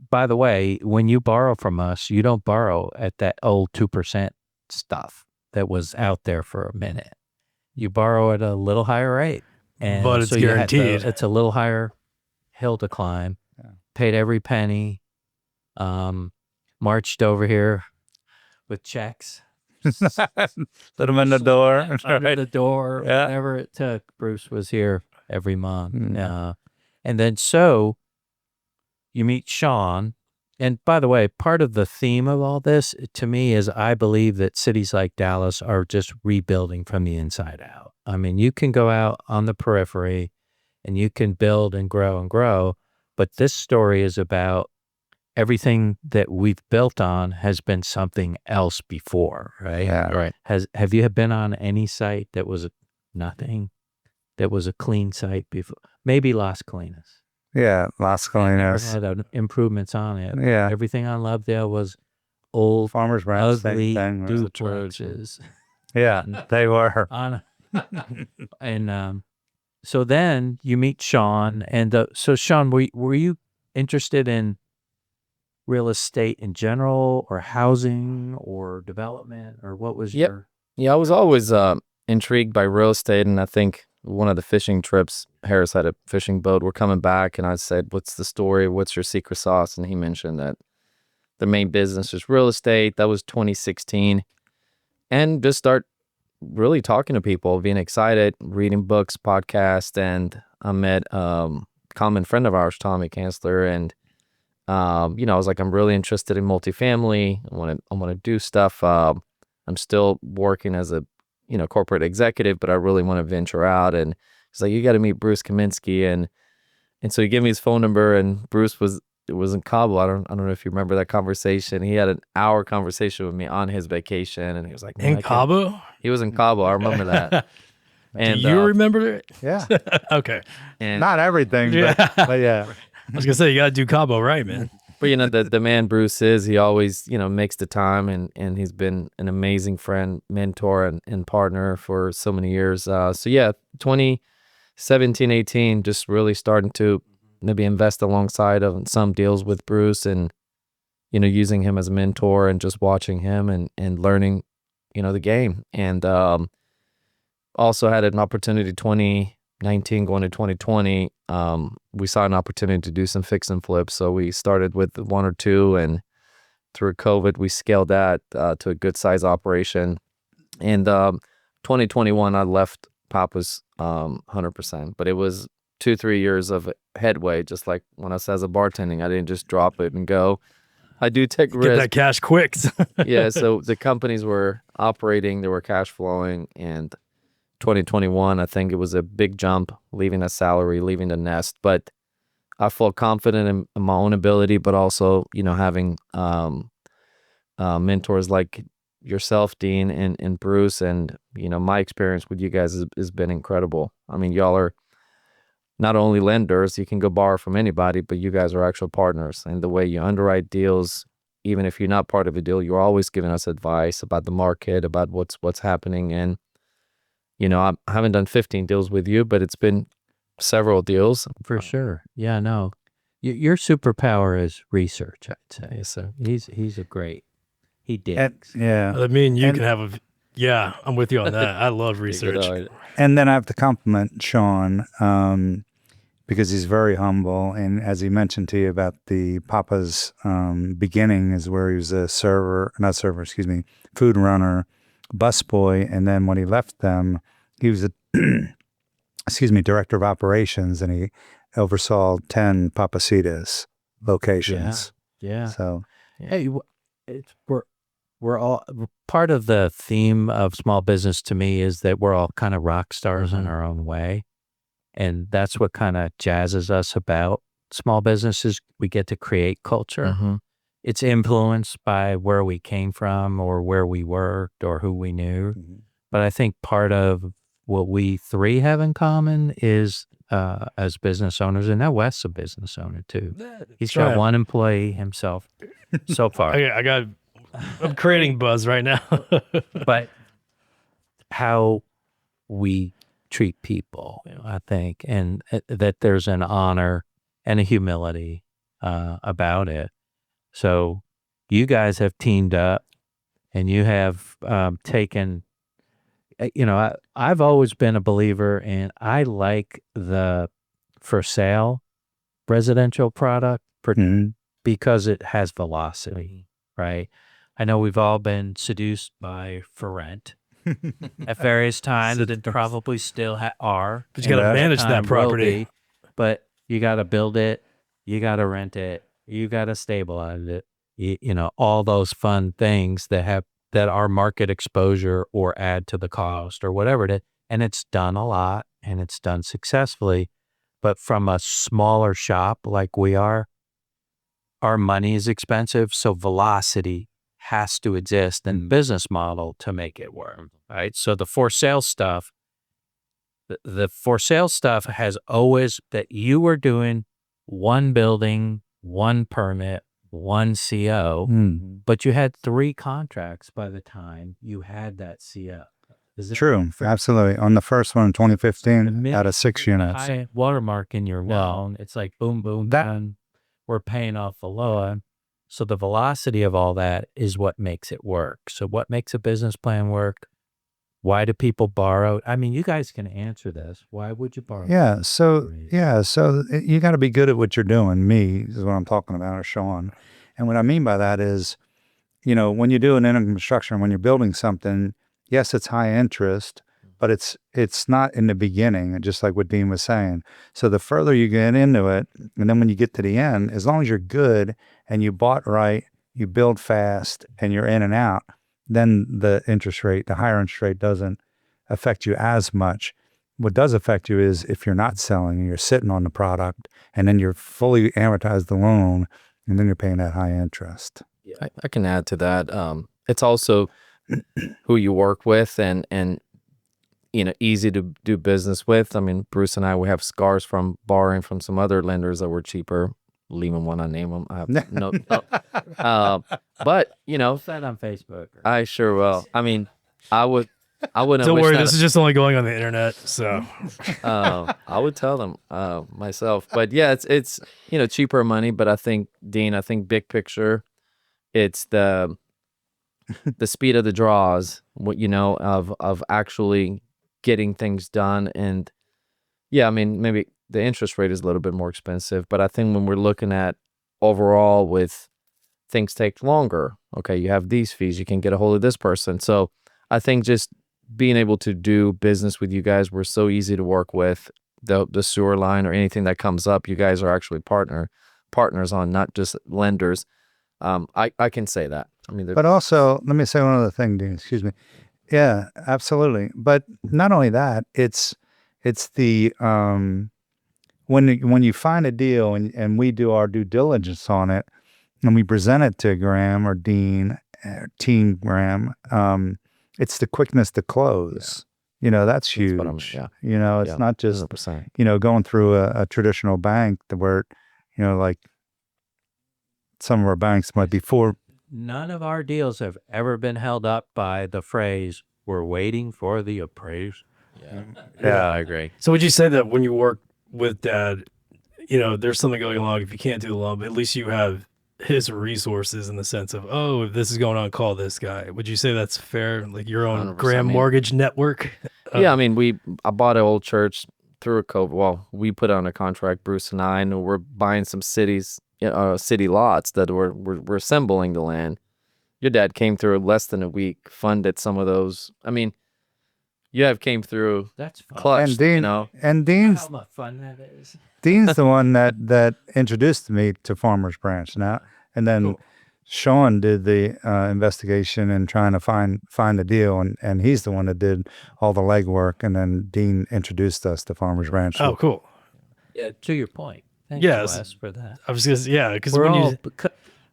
By the way, when you borrow from us, you don't borrow at that old 2% stuff that was out there for a minute. You borrow at a little higher rate. And But it's so you had to- guaranteed. it's a little higher hill to climb. Yeah. Paid every penny. Marched over here with checks. Put them in the door. Under the door, Yeah. whatever it took. Bruce was here every month. Mm. And then so you meet Shawn. And by the way, part of the theme of all this to me is I believe that cities like Dallas are just rebuilding from the inside out. I mean, you can go out on the periphery and you can build and grow, but this story is about everything that we've built on has been something else before, right? Yeah. Right. Have you been on any site that was nothing, that was a clean site before? Maybe Las Colinas. Yeah, Las Colinas. Had improvements on it. Yeah. Everything on Lovedale was old, Farmers Branch, ugly same thing. duplexes. Yeah, they were. And so then you meet Shawn, and so Shawn, were you interested in real estate in general, or housing, or development, or what was Yep. your? Yeah, I was always intrigued by real estate, and I think one of the fishing trips, Harris had a fishing boat. We're coming back, and I said, "What's the story? What's your secret sauce?" And he mentioned that the main business is real estate. That was 2016, and just start really talking to people, being excited, reading books, podcasts, and I met common friend of ours, Tommy Kanzler, and I was like, I'm really interested in multifamily. I want to do stuff. I'm still working as a corporate executive, but I really want to venture out. And he's like, you got to meet Bruce Kaminsky, and so he gave me his phone number, and Bruce was it was in Cabo. I don't know if you remember that conversation. He had an hour conversation with me on his vacation, and he was like, "Man, In Cabo? He was in Cabo. I remember that. Do you remember it? Yeah. Okay. And Not everything, Yeah. but yeah. I was gonna say you gotta do Cabo right, man. But you know, the man Bruce is, he always, you know, makes the time, and he's been an amazing friend, mentor, and partner for so many years. So yeah, 2017, 18, just really starting to maybe invest alongside of some deals with Bruce, and, you know, using him as a mentor and just watching him and learning, you know, the game. And also had an opportunity 2019 going to 2020. We saw an opportunity to do some fix and flips. So we started with one or two, and through COVID, we scaled that to a good size operation. And 2021, I left Papa's 100%, but it was 2-3 years of headway. Just like when I was as a bartending, I didn't just drop it and go. I do take Get risks. that cash quick. Yeah, so the companies were operating, they were cash flowing, and 2021, I think it was a big jump, leaving a salary, leaving the nest. But I felt confident in my own ability, but also, you know, having mentors like yourself, Dean, and Bruce, and, you know, my experience with you guys has been incredible. I mean, y'all are not only lenders, you can go borrow from anybody, but you guys are actual partners. And the way you underwrite deals, even if you're not part of a deal, you're always giving us advice about the market, about what's happening. And, you know, I haven't done 15 deals with you, but it's been several deals. For sure. Yeah, no. Your superpower is research, I'd say. Yes, sir. He's a great. He digs. And, yeah. I mean, you And- can have a. Yeah, I'm with you on that. I love research. And then I have to compliment Shawn because he's very humble. And as he mentioned to you about the Papa's beginning is where he was a food runner, busboy. And then when he left them, he was a, director of operations, and he oversaw 10 Papacitas locations. Yeah. So, Hey, we're all part of the theme of small business to me is that we're all kind of rock stars in our own way. And that's what kind of jazzes us about small businesses. We get to create culture. It's influenced by where we came from or where we worked or who we knew. But I think part of what we three have in common is as business owners, and now Wes's a business owner too. He's got one employee himself so far. I'm creating buzz right now. But how we treat people, you know, I think, and that there's an honor and a humility about it. So you guys have teamed up, and you have taken, you know, I've always been a believer in, I like the for sale residential product because it has velocity, right? I know we've all been seduced by for rent at various times and probably still are. But you got to manage that property. But you got to build it. You got to rent it. You got to stabilize it. You know, all those fun things that are market exposure or add to the cost or whatever it is. And it's done a lot, and it's done successfully. But from a smaller shop like we are, our money is expensive. So velocity has to exist in business model to make it work, right? So the for sale stuff, the for sale stuff has always that you were doing one building, one permit, one CO, but you had 3 contracts by the time you had that CO. Is it true. Absolutely. On the first one in 2015, out of 6 units. high watermark in your loan? It's like boom, boom, done. We're paying off the loan. So the velocity of all that is what makes it work. So what makes a business plan work? Why do people borrow? I mean, you guys can answer this. Why would you borrow? Yeah. So you got to be good at what you're doing. Me is what I'm talking about, or Shawn. And what I mean by that is, you know, when you do an income construction, when you're building something, yes, it's high interest, but it's not in the beginning, just like what Dean was saying. So the further you get into it, and then when you get to the end, as long as you're good and you bought right, you build fast, and you're in and out, then the higher interest rate doesn't affect you as much. what does affect you is if you're not selling and you're sitting on the product and then you're fully amortized the loan and then you're paying that high interest. I can add to that. It's also who you work with and easy to do business with. I mean, Bruce and I, we have scars from borrowing from some other lenders that were cheaper. Leaving one, I name them. I have no. But Post that on Facebook. I sure will. I mean, I wouldn't. Don't wish worry, that- this is just only going on the internet. So I would tell them myself. But yeah, it's cheaper money. But I think, Dean, big picture, it's the speed of the draws. Of actually getting things done. And yeah, I mean, maybe the interest rate is a little bit more expensive. But I think when we're looking at overall, with things take longer. Okay, you have these fees. You can get a hold of this person. So I think just being able to do business with you guys, we're so easy to work with. The sewer line or anything that comes up, you guys are actually partners on, not just lenders. I can say that. I mean, but also, let me say one other thing, Dean. Excuse me. Yeah, absolutely. But not only that, it's the when you find a deal and we do our due diligence on it and we present it to Graham or Dean, Team Graham, it's the quickness to close. That's huge. It's not just 100%. Going through a traditional bank where like some of our banks might be None of our deals have ever been held up by the phrase, "We're waiting for the appraisal." Yeah, I agree. So would you say that when you work with Dad, there's something going along, if you can't do the loan, but at least you have his resources in the sense of, oh, if this is going on, call this guy. Would you say that's fair? Like your own 100%, Graham Mortgage network? Yeah, I mean, I bought an old church through a COVID. Well, we put on a contract, Bruce and I, and we're buying some city lots that we're assembling the land. Your dad came through less than a week, funded some of those. I mean, you have came through That's fun. clutch, and Dean and Dean's How much fun that is. Dean's the one that introduced me to Farmers Branch now, and then Cool. Shawn did the investigation and trying to find the deal, and he's the one that did all the legwork, and then Dean introduced us to Farmers Branch. Oh, cool. Yeah, to your point. Thanks, Yes. Wes, for that. I was just, because We're when all,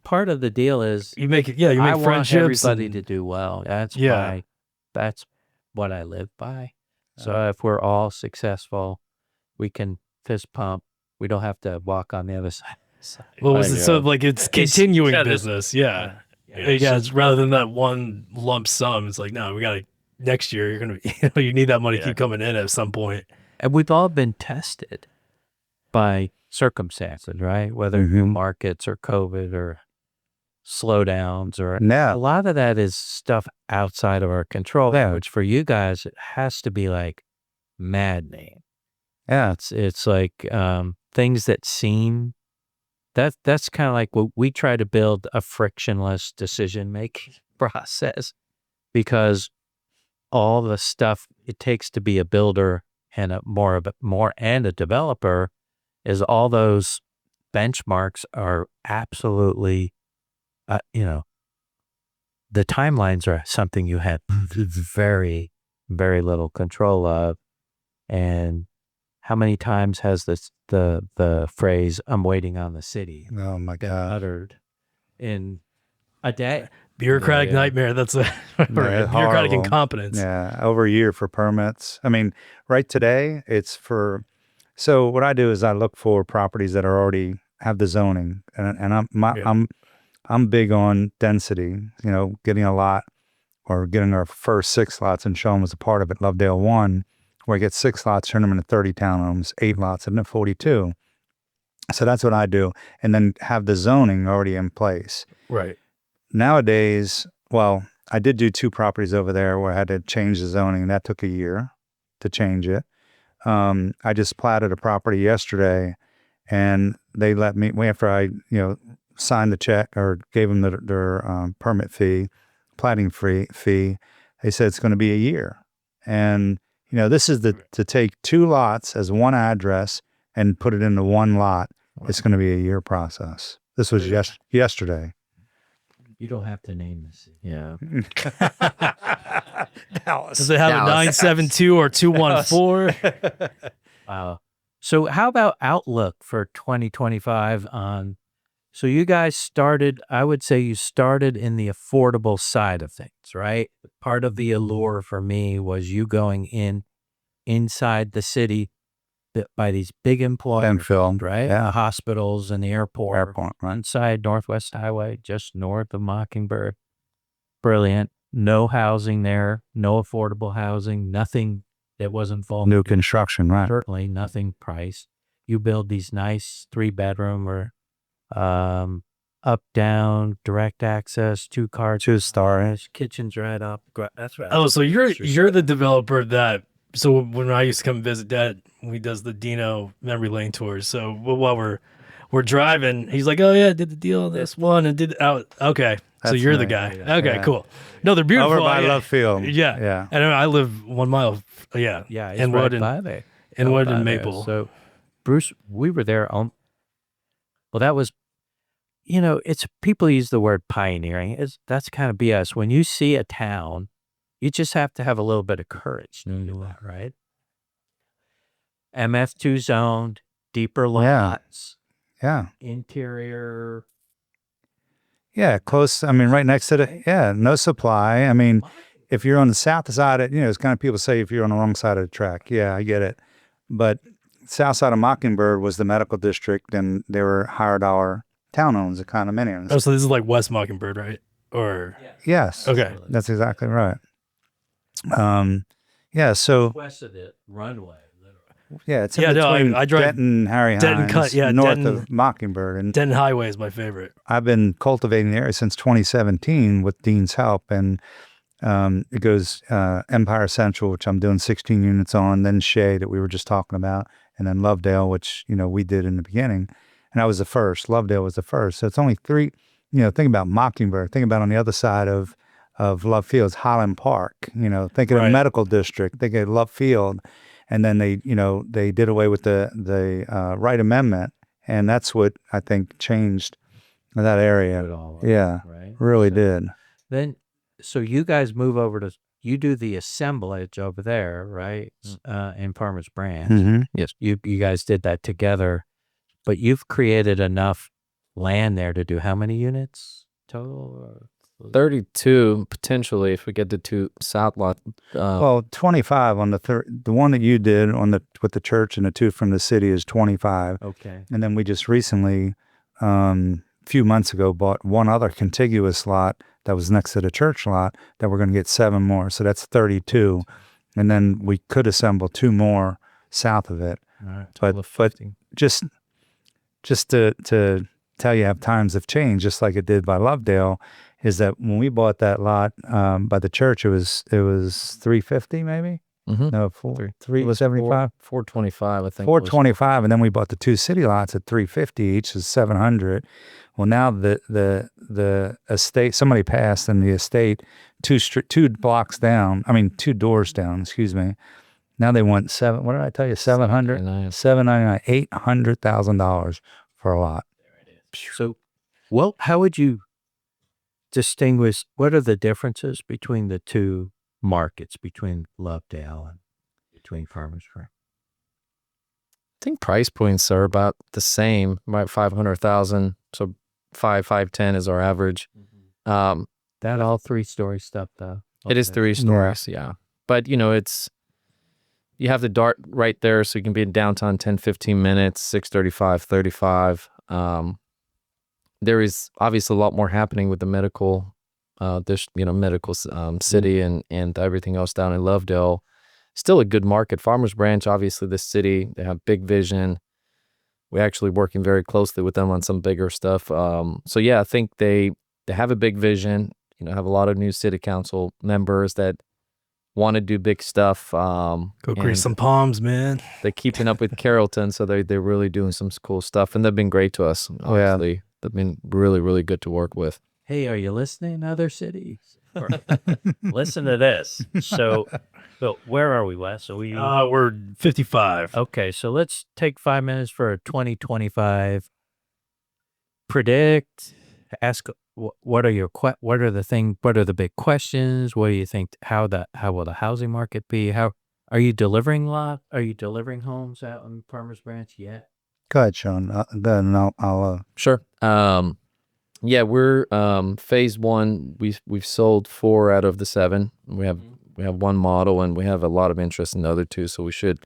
part of the deal is you make it, you I make want friendships. everybody and- to do well. That's Yeah. that's what I live by. So if we're all successful, we can fist pump. We don't have to walk on the other side. What was it? So like it's continuing yeah, this- business. Yeah. Yeah. It's rather than that one lump sum. It's like, no, we got to, next year, you're going to, you need that money to keep coming in at some point. And we've all been tested by circumstances, right? Whether new markets or COVID or slowdowns or Yeah. a lot of that is stuff outside of our control, which for you guys, it has to be like maddening. Yeah. It's like things that seem that's kind of like what we try to build a frictionless decision making process, because all the stuff it takes to be a builder and a developer is all those benchmarks are absolutely the timelines are something you have very, very little control of. And how many times has the phrase "I'm waiting on the city" Oh my been God. uttered in a day? Bureaucratic Yeah. nightmare. That's a bureaucratic horrible. incompetence. Yeah, over a year for permits. I mean, right today it's for. So what I do is I look for properties that are already have the zoning, and I'm big on density. Getting a lot or getting our first 6 lots, and Shawn was a part of it. Lovedale 1, where I get 6 lots, turn them into 30 townhomes, 8 lots, and then 42. So that's what I do, and then have the zoning already in place. Right. Nowadays, well, I did do 2 properties over there where I had to change the zoning, and that took a year to change it. I just platted a property yesterday, and they let me, after I, signed the check or gave them their permit fee, platting fee, they said it's going to be a year. And, this is to take 2 lots as one address and put it into one lot. It's going to be a year process. This was yesterday. You don't have to name the city. Yeah. Dallas. Does it have a 972 or 214? Wow. So how about outlook for 2025 on, so you guys started, I would say you started in the affordable side of things, right? Part of the allure for me was you going inside the city by these big employers, Enfield, right? yeah. The hospitals and the airport, Right. inside Northwest Highway, just north of Mockingbird. Brilliant. No housing there, no affordable housing, nothing that wasn't full. New construction, right? Certainly nothing priced. You build these nice 3-bedroom or up, down, direct access, 2-car, 2-star. kitchens right up. That's right. Oh, so you're the developer that. So when I used to come visit Dad, he does the Dino memory lane tours. So while we're driving, he's like, "Oh yeah, I did the deal on this one and did out." Okay, so That's you're the me. guy. Yeah. Okay, Yeah. cool. No, they're beautiful. Over by yeah. Love Field. Yeah, Yeah. And I live 1 mile. Yeah, Yeah, it's Inwood right by there. Inwood Right and by there. Maple. So, Bruce, we were there on. Well, that was, it's people use the word pioneering. That's kind of BS. When you see a town, you just have to have a little bit of courage to do that, right? MF2 zoned, deeper lots, Yeah. interior. Yeah. Close. I mean, right next to no supply. I mean, if you're on the south side of, it's kind of people say if you're on the wrong side of the track. Yeah, I get it. But south side of Mockingbird was the medical district, and there were higher dollar townhomes and condominiums. Oh, so this is like West Mockingbird, right? Or Yes. okay, That's exactly right. Yeah. So West of the runway, literally. yeah, it's in Yeah, no, between I drive Denton, Harry Denton Hines, Cut- yeah, north Denton- of Mockingbird, and Denton Highway is my favorite. I've been cultivating the area since 2017 with Dean's help, and it goes Empire Central, which I'm doing 16 units on, then Shea that we were just talking about, and then Lovedale, which we did in the beginning, and I was the first. Lovedale was the first, so it's only 3. Think about Mockingbird. Think about on the other side of Love Field's Highland Park. Think of Right. the medical district. Think of Love Field, and then they did away with the Wright Amendment, and that's what I think changed that area. It all, Yeah, right? really So did. Then, so you guys move over to, you do the assemblage over there, right? In Farmers Branch. Mm-hmm. Yes. You guys did that together, but you've created enough land there to do how many units total? 32 potentially if we get the 2 south lot. Well, 25 on the one that you did with the church, and the 2 from the city is 25. Okay. And then we just recently, a few months ago, bought one other contiguous lot that was next to the church lot that we're going to get 7 more. So that's 32. And then we could assemble 2 more south of it. All right. But- Total of but- 50. Just to tell you how times have changed, just like it did by Lovedale, is that when we bought that lot by the church, it was 350 maybe. Mhm. No, It was 375. 425, I think. 425, and then we bought the 2 city lots at 350 each, is 700. Well, now the estate, somebody passed, and the estate 2 blocks down. I mean 2 doors down. Excuse me. Now they want What did I tell you? 700, $799, $800,000 for a lot. So, well, how would you distinguish, what are the differences between the 2 markets, between Lovedale and between Farmers Branch? I think price points are about the same, about 500,000. So 510 is our average. That all 3-story stuff, though. It is Okay. 3 stories, yeah. But you have the dart right there, so you can be in downtown 10, 15 minutes, 635, 35. There is obviously a lot more happening with the medical, city and everything else down in Lovedale. Still a good market. Farmers Branch, obviously the city, they have big vision. We're actually working very closely with them on some bigger stuff. So yeah, I think they have a big vision, have a lot of new city council members that want to do big stuff. Go and grease some palms, man. they're keeping up with Carrollton, so they're really doing some cool stuff, and they've been great to us. Honestly. Yeah. They've been really, really good to work with. Hey, are you listening, other cities? Listen to this. So where are we, Wes? So We're 55. okay, so let's take 5 minutes for 2025. Predict, ask what are what are the big questions? What do you think? How will the housing market be? How are you delivering Are you delivering homes out in Farmers Branch yet? Go ahead, Shawn. Then I'll Sure. Yeah, we're phase one. We've sold 4 out of the 7. We have one model, and we have a lot of interest in the other 2. So we should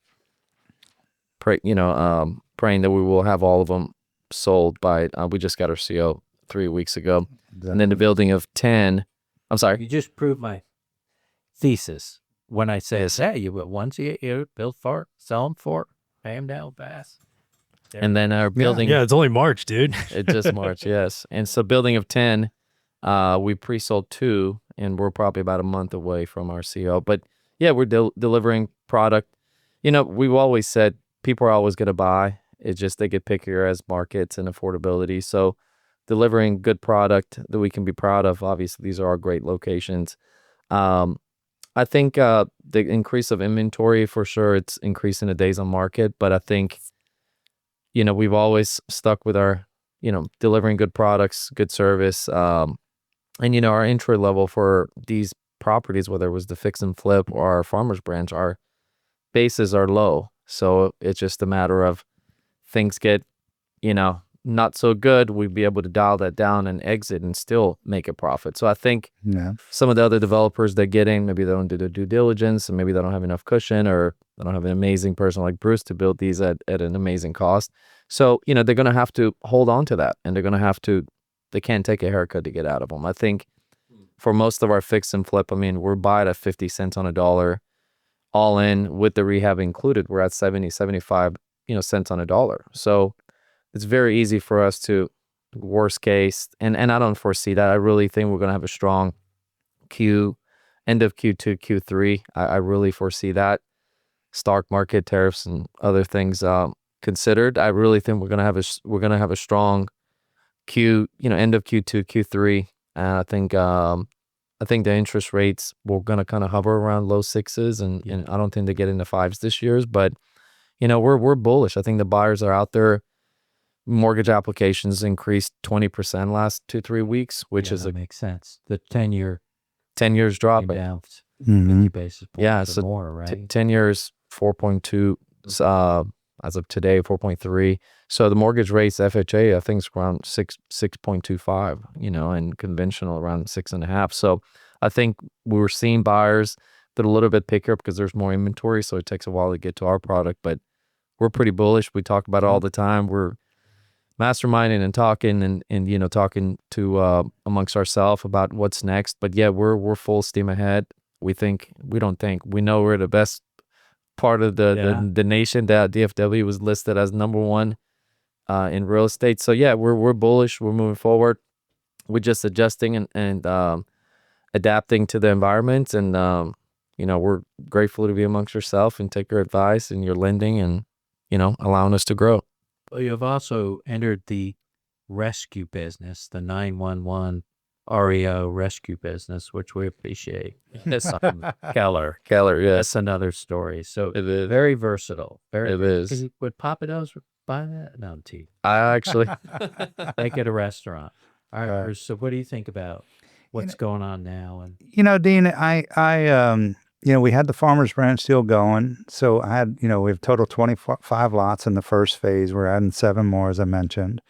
praying that we will have all of them sold by. We just got our CO 3 weeks ago, and then the building of 10. I'm sorry. You just proved my thesis when I say, "Hey, you once you build for, sell them for, pay them down fast." And then our building. Yeah, it's only March, dude. It's just March, yes. And so building of 10, we pre-sold 2, and we're probably about a month away from our CO. But yeah, we're delivering product. We've always said people are always going to buy. It's just they get pickier as markets and affordability. So delivering good product that we can be proud of. Obviously, these are all great locations. I think the increase of inventory, for sure, it's increasing the days on market. But I think we've always stuck with our, delivering good products, good service. And, our entry level for these properties, whether it was the fix and flip or our Farmers Branch, our bases are low. So it's just a matter of things get, not so good. We'd be able to dial that down and exit and still make a profit. So I think some of the other developers that get in, maybe they don't do their due diligence, and maybe they don't have enough cushion, or they don't have an amazing person like Bruce to build these at an amazing cost. So, they're going to have to hold on to that, and they're going to have to, they can't take a haircut to get out of them. I think for most of our fix and flip, we're buying at 50 cents on a dollar, all in with the rehab included. We're at 70, 75, cents on a dollar. So it's very easy for us to, worst case, and I don't foresee that. I really think we're going to have a strong end of Q2, Q3. I really foresee that. Stock market, tariffs, and other things considered, I really think we're gonna have a strong end of Q2, Q3. And I think the interest rates will gonna kind of hover around low 6s, and I don't think they get into 5s this year. But we're bullish. I think the buyers are out there. Mortgage applications increased 20% last 2-3 weeks, which is makes sense. The 10-year 10 years drop down 50 basis points or more, right? 10 years 4.2, as of today 4.3. So the mortgage rates, FHA, I think is around 6.25, and conventional around 6.5. So I think we're seeing buyers that are a little bit pickier because there's more inventory, so it takes a while to get to our product. But we're pretty bullish. We talk about it all the time. We're masterminding and talking and talking to amongst ourselves about what's next. But yeah, we're full steam ahead. We know we're the best part of the nation. That DFW was listed as number 1 in real estate. So yeah, we're bullish. We're moving forward. We're just adjusting and adapting to the environment. And we're grateful to be amongst yourself and take your advice and your lending and allowing us to grow. Well, you have also entered the rescue business, the 911 REO rescue business, which we appreciate. That's Keller. Yes. That's another story. So It is. very versatile. It is. Would Papa Do's buy that? No, I'm teasing. I actually, Make it a restaurant. All right, Bruce, so what do you think about what's going on now? And Dean, we had the Farmers Branch still going. So I had, we have total 25 lots in the first phase. We're adding 7 more, as I mentioned.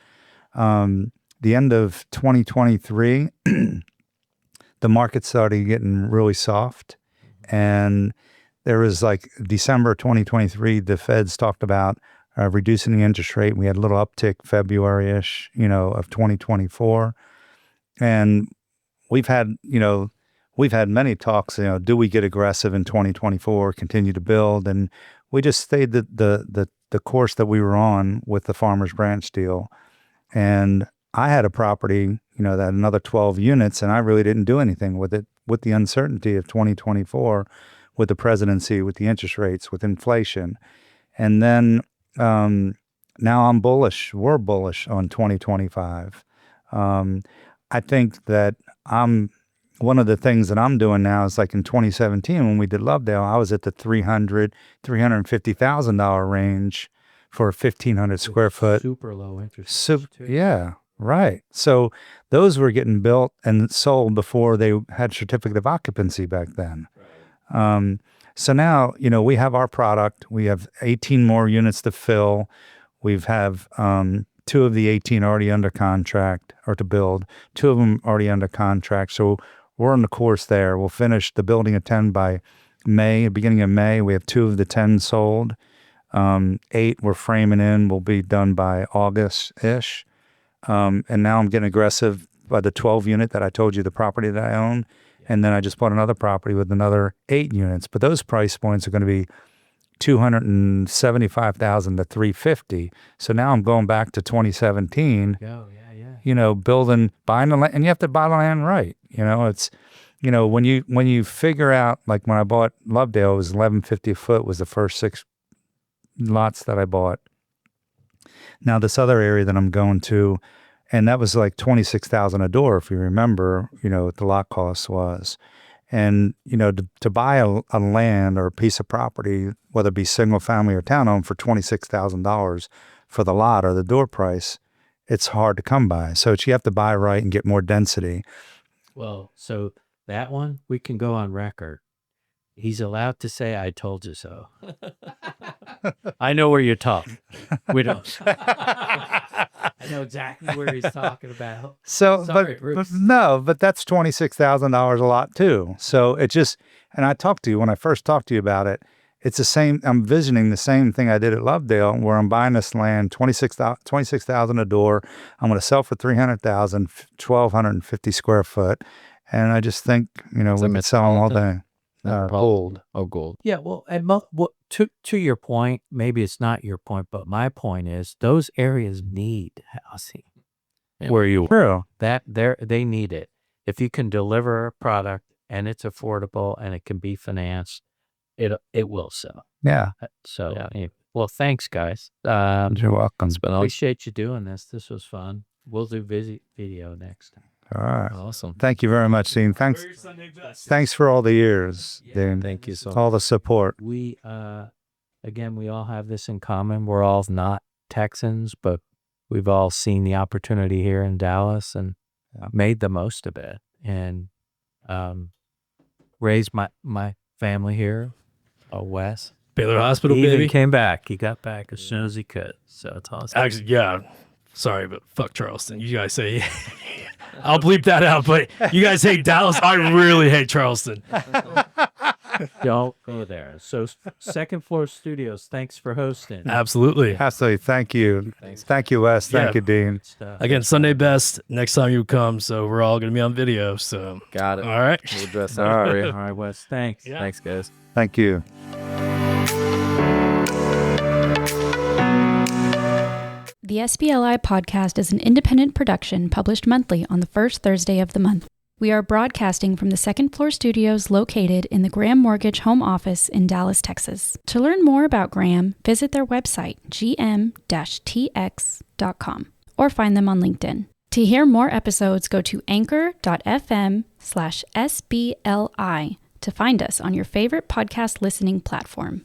The end of 2023, the market started getting really soft. And there was like December 2023, the Feds talked about reducing the interest rate. We had a little uptick February-ish, of 2024. And we've had many talks, do we get aggressive in 2024, continue to build? And we just stayed the course that we were on with the Farmers Branch deal. And I had a property, that had another 12 units, and I really didn't do anything with it, with the uncertainty of 2024, with the presidency, with the interest rates, with inflation. And then now I'm bullish. We're bullish on 2025. I think that one of the things that I'm doing now is like in 2017 when we did Lovedale, I was at the $350,000 range for a 1,500 square foot. super low interest. Yeah. Right. So those were getting built and sold before they had certificate of occupancy back then. So now, we have our product. We have 18 more units to fill. We have 2 of the 18 already under contract or to build, 2 of them already under contract. So we're on the course there. We'll finish the building of 10 by May, beginning of May. We have 2 of the 10 sold. 8 we're framing in. Will be done by August-ish. And now I'm getting aggressive by the 12 unit that I told you, the property that I own. And then I just bought another property with another 8 units. But those price points are going to be $275,000 to $350,000. So now I'm going back to 2017. Buying the land, and you have to buy the land right. It's, when you figure out, like when I bought Lovedale, it was $11.50 a foot was the first 6 lots that I bought. Now this other area that I'm going to, and that was like $26,000 a door, if you remember, what the lot cost was. And, to buy a land or a piece of property, whether it be single family or townhome, for $26,000 for the lot or the door price, it's hard to come by. So you have to buy right and get more density. Well, so that one, we can go on record. He's allowed to say, "I told you so." I know where you're talking. We don't. I know exactly where he's talking about. So, Sorry, but that's $26,000 a lot too. So it just, and when I first talked to you about it, it's the same. I'm visioning the same thing I did at Lovedale, where I'm buying this land, $26,000 a door. I'm going to sell for $300,000, 1,250 square foot, and I just think we could sell them all day. Gold. Oh, gold. Yeah, well, and to your point, maybe it's not your point, but my point is those areas need housing. Where you True. they need it. If you can deliver a product and it's affordable and it can be financed, it will sell. Yeah. So, anyway, well, thanks, guys. You're welcome. Appreciate you doing this. This was fun. We'll do video next time. All right. Awesome. Thank you very much, Dean. Thanks for all the years, Dean. Thank you so much. All the support. We, again, we all have this in common. We're all not Texans, but we've all seen the opportunity here in Dallas and made the most of it, and raised my family here, Wes. Baylor Hospital, He baby. even came back. He got back as soon as he could. So it's awesome. Actually, yeah. Sorry, but fuck Charleston. You guys say, I'll bleep that out, but you guys hate Dallas. I really hate Charleston. Don't go there. So Second Floor Studios, thanks for hosting. Absolutely. Absolutely. Thank you. Thanks. Thank you, Wes. Thank you, Dean. Again, Sunday best. Next time you come, so we're all going to be on video. So Got it. all right. We'll address All that. right, all right, Wes. Thanks. Yeah. Thanks, guys. Thank you. The SBLI podcast is an independent production published monthly on the first Thursday of the month. We are broadcasting from the Second Floor Studios located in the Graham Mortgage home office in Dallas, Texas. To learn more about Graham, visit their website, gm-tx.com, or find them on LinkedIn. To hear more episodes, go to anchor.fm/SBLI to find us on your favorite podcast listening platform.